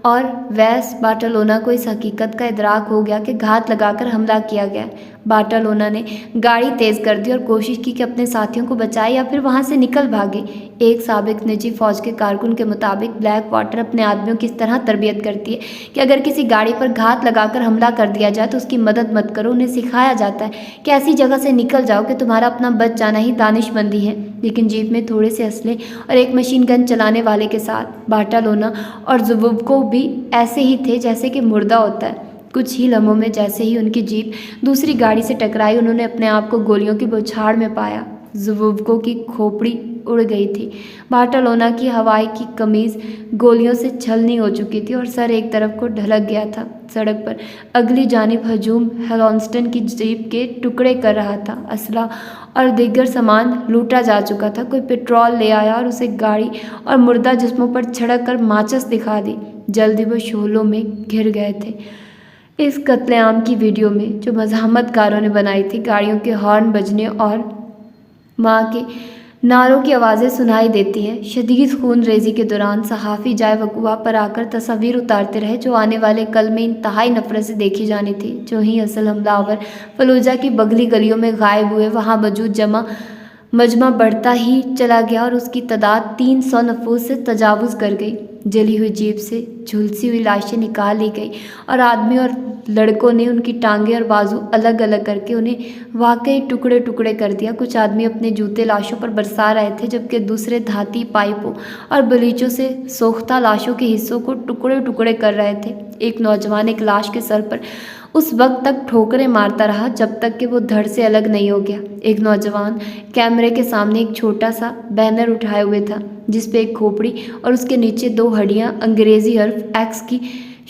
اور ویس باٹالونا کو اس حقیقت کا ادراک ہو گیا کہ گھات لگا کر حملہ کیا گیا ہے۔ باٹالونا نے گاڑی تیز کر دی اور کوشش کی کہ اپنے ساتھیوں کو بچائے یا پھر وہاں سے نکل بھاگے۔ ایک سابق نجی فوج کے کارکن کے مطابق بلیک واٹر اپنے آدمیوں کی اس طرح تربیت کرتی ہے کہ اگر کسی گاڑی پر گھات لگا کر حملہ کر دیا جائے تو اس کی مدد مت کرو۔ انہیں سکھایا جاتا ہے کہ ایسی جگہ سے نکل جاؤ کہ تمہارا اپنا بچ جانا ہی دانش مندی ہے۔ لیکن جیپ میں تھوڑے سے اسلحے اور ایک مشین گن چلانے والے کے ساتھ باٹالونا اور زوووکو بھی ایسے ہی تھے جیسے کہ مردہ ہوتا ہے۔ کچھ ہی لمحوں میں جیسے ہی ان کی جیپ دوسری گاڑی سے ٹکرائی انہوں نے اپنے آپ کو گولیوں کی بوچھاڑ میں پایا۔ زوووکو کی کھوپڑی اڑ گئی تھی۔ باٹالونا کی ہوائی کی قمیض گولیوں سے چھلنی ہو چکی تھی اور سر ایک طرف کو ڈھلک گیا تھا۔ سڑک پر اگلی جانب ہجوم ہیلونسٹن کی جیپ کے ٹکڑے کر رہا تھا۔ اسلحہ اور دیگر سامان لوٹا جا چکا تھا۔ کوئی پٹرول لے آیا اور اسے گاڑی اور مردہ جسموں پر چھڑک کر ماچس دکھا دی۔ جلدی وہ شعلوں میں گھر گئے تھے۔ اس قتل عام کی ویڈیو میں جو مزاحمت کاروں نے بنائی تھی، گاڑیوں کے ہارن بجنے اور ماں کے نعروں کی آوازیں سنائی دیتی ہیں۔ شدید خون ریزی کے دوران صحافی جائے وقوع پر آ کر تصاویر اتارتے رہے جو آنے والے کل میں انتہائی نفرت سے دیکھی جانی تھی۔ جو ہی اصل حملہ آور فلوجہ کی بگلی گلیوں میں غائب ہوئے، وہاں موجود مجمع بڑھتا ہی چلا گیا اور اس کی تعداد 300 نفوس سے تجاوز کر گئی۔ جلی ہوئی جیپ سے جھلسی ہوئی لاشیں نکال لی گئی اور آدمی اور لڑکوں نے ان کی ٹانگیں اور بازو الگ الگ کر کے انہیں واقعی ٹکڑے ٹکڑے کر دیا۔ کچھ آدمی اپنے جوتے لاشوں پر برسا رہے تھے، جبکہ دوسرے دھاتی پائپوں اور بلیچوں سے سوختہ لاشوں کے حصوں کو ٹکڑے ٹکڑے کر رہے تھے۔ ایک نوجوان ایک لاش کے سر پر اس وقت تک ٹھوکریں مارتا رہا جب تک کہ وہ دھڑ سے الگ نہیں ہو گیا۔ ایک نوجوان کیمرے کے سامنے ایک چھوٹا سا بینر اٹھائے ہوئے تھا جس پہ ایک کھوپڑی اور اس کے نیچے 2 ہڈیاں انگریزی حرف ایکس کی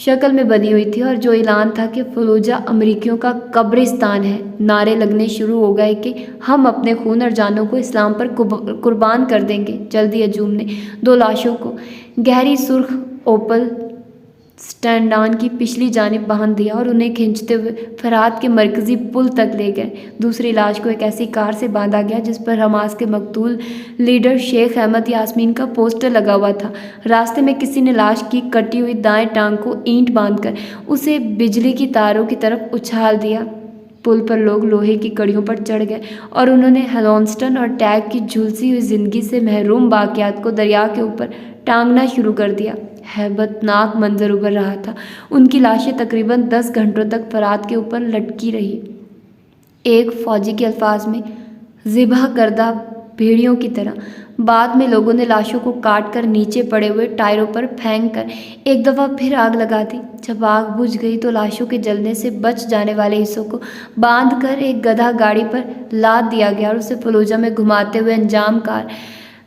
شکل میں بنی ہوئی تھی اور جو اعلان تھا کہ فلوجہ امریکیوں کا قبرستان ہے۔ نعرے لگنے شروع ہو گئے کہ ہم اپنے خون اور جانوں کو اسلام پر قربان کر دیں گے۔ جلدی ہجوم نے 2 لاشوں کو گہری سرخ اوپل سٹینڈان کی پچھلی جانب باندھ دیا اور انہیں کھینچتے ہوئے فرات کے مرکزی پل تک لے گئے۔ دوسری لاش کو ایک ایسی کار سے باندھا گیا جس پر حماس کے مقتول لیڈر شیخ احمد یاسین کا پوسٹر لگا ہوا تھا۔ راستے میں کسی نے لاش کی کٹی ہوئی دائیں ٹانگ کو اینٹ باندھ کر اسے بجلی کی تاروں کی طرف اچھال دیا۔ پل پر لوگ لوہے کی کڑیوں پر چڑھ گئے اور انہوں نے ہلونسٹن اور ٹیگ کی جھلسی ہوئی زندگی سے محروم باقیات کو دریا کے اوپر ٹانگنا شروع کر دیا۔ ہیبت ناک منظر ابھر رہا تھا۔ ان کی لاشیں تقریباً 10 گھنٹوں تک فرات کے اوپر لٹکی رہی، ایک فوجی کے الفاظ میں ذبح کردہ بھیڑیوں کی طرح۔ بعد میں لوگوں نے لاشوں کو کاٹ کر نیچے پڑے ہوئے ٹائروں پر پھینک کر ایک دفعہ پھر آگ لگا دی۔ جب آگ بجھ گئی تو لاشوں کے جلنے سے بچ جانے والے حصوں کو باندھ کر ایک گدھا گاڑی پر لاد دیا گیا اور اسے فلوجہ میں گھماتے ہوئے انجام کار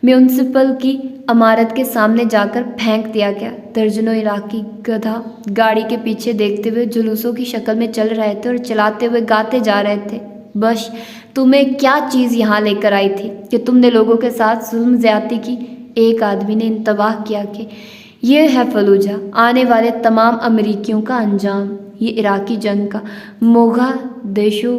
میونسپل کی عمارت کے سامنے جا کر پھینک دیا گیا۔ درجنوں عراقی گدھا گاڑی کے پیچھے دیکھتے ہوئے جلوسوں کی شکل میں چل رہے تھے اور چلاتے ہوئے گاتے جا رہے تھے، بش تمہیں کیا چیز یہاں لے کر آئی تھی کہ تم نے لوگوں کے ساتھ ظلم زیادتی کی؟ ایک آدمی نے انتباہ کیا کہ یہ ہے فلوجہ، آنے والے تمام امریکیوں کا انجام۔ یہ عراقی جنگ کا موغادیشو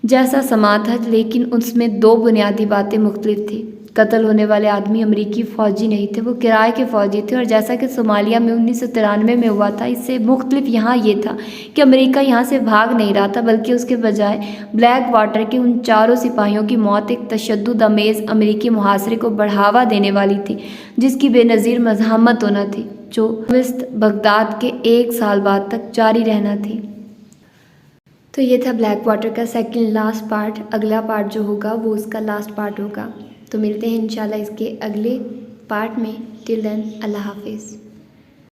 جیسا سما تھا، لیکن اس میں 2 بنیادی باتیں مختلف تھیں۔ قتل ہونے والے آدمی امریکی فوجی نہیں تھے، وہ کرائے کے فوجی تھے، اور جیسا کہ صومالیہ میں 1993 میں ہوا تھا، اس سے مختلف یہاں یہ تھا کہ امریکہ یہاں سے بھاگ نہیں رہا تھا، بلکہ اس کے بجائے بلیک واٹر کے ان 4 سپاہیوں کی موت ایک تشدد آمیز امریکی محاصرے کو بڑھاوا دینے والی تھی جس کی بے نظیر مزاحمت ہونا تھی، جو وسط بغداد کے 1 سال بعد تک جاری رہنا تھی۔ تو یہ تھا بلیک واٹر کا سیکنڈ لاسٹ پارٹ۔ اگلا پارٹ جو ہوگا وہ اس کا لاسٹ پارٹ ہوگا۔ تو ملتے ہیں انشاءاللہ اس کے اگلے پارٹ میں۔ ٹل دین اللہ حافظ۔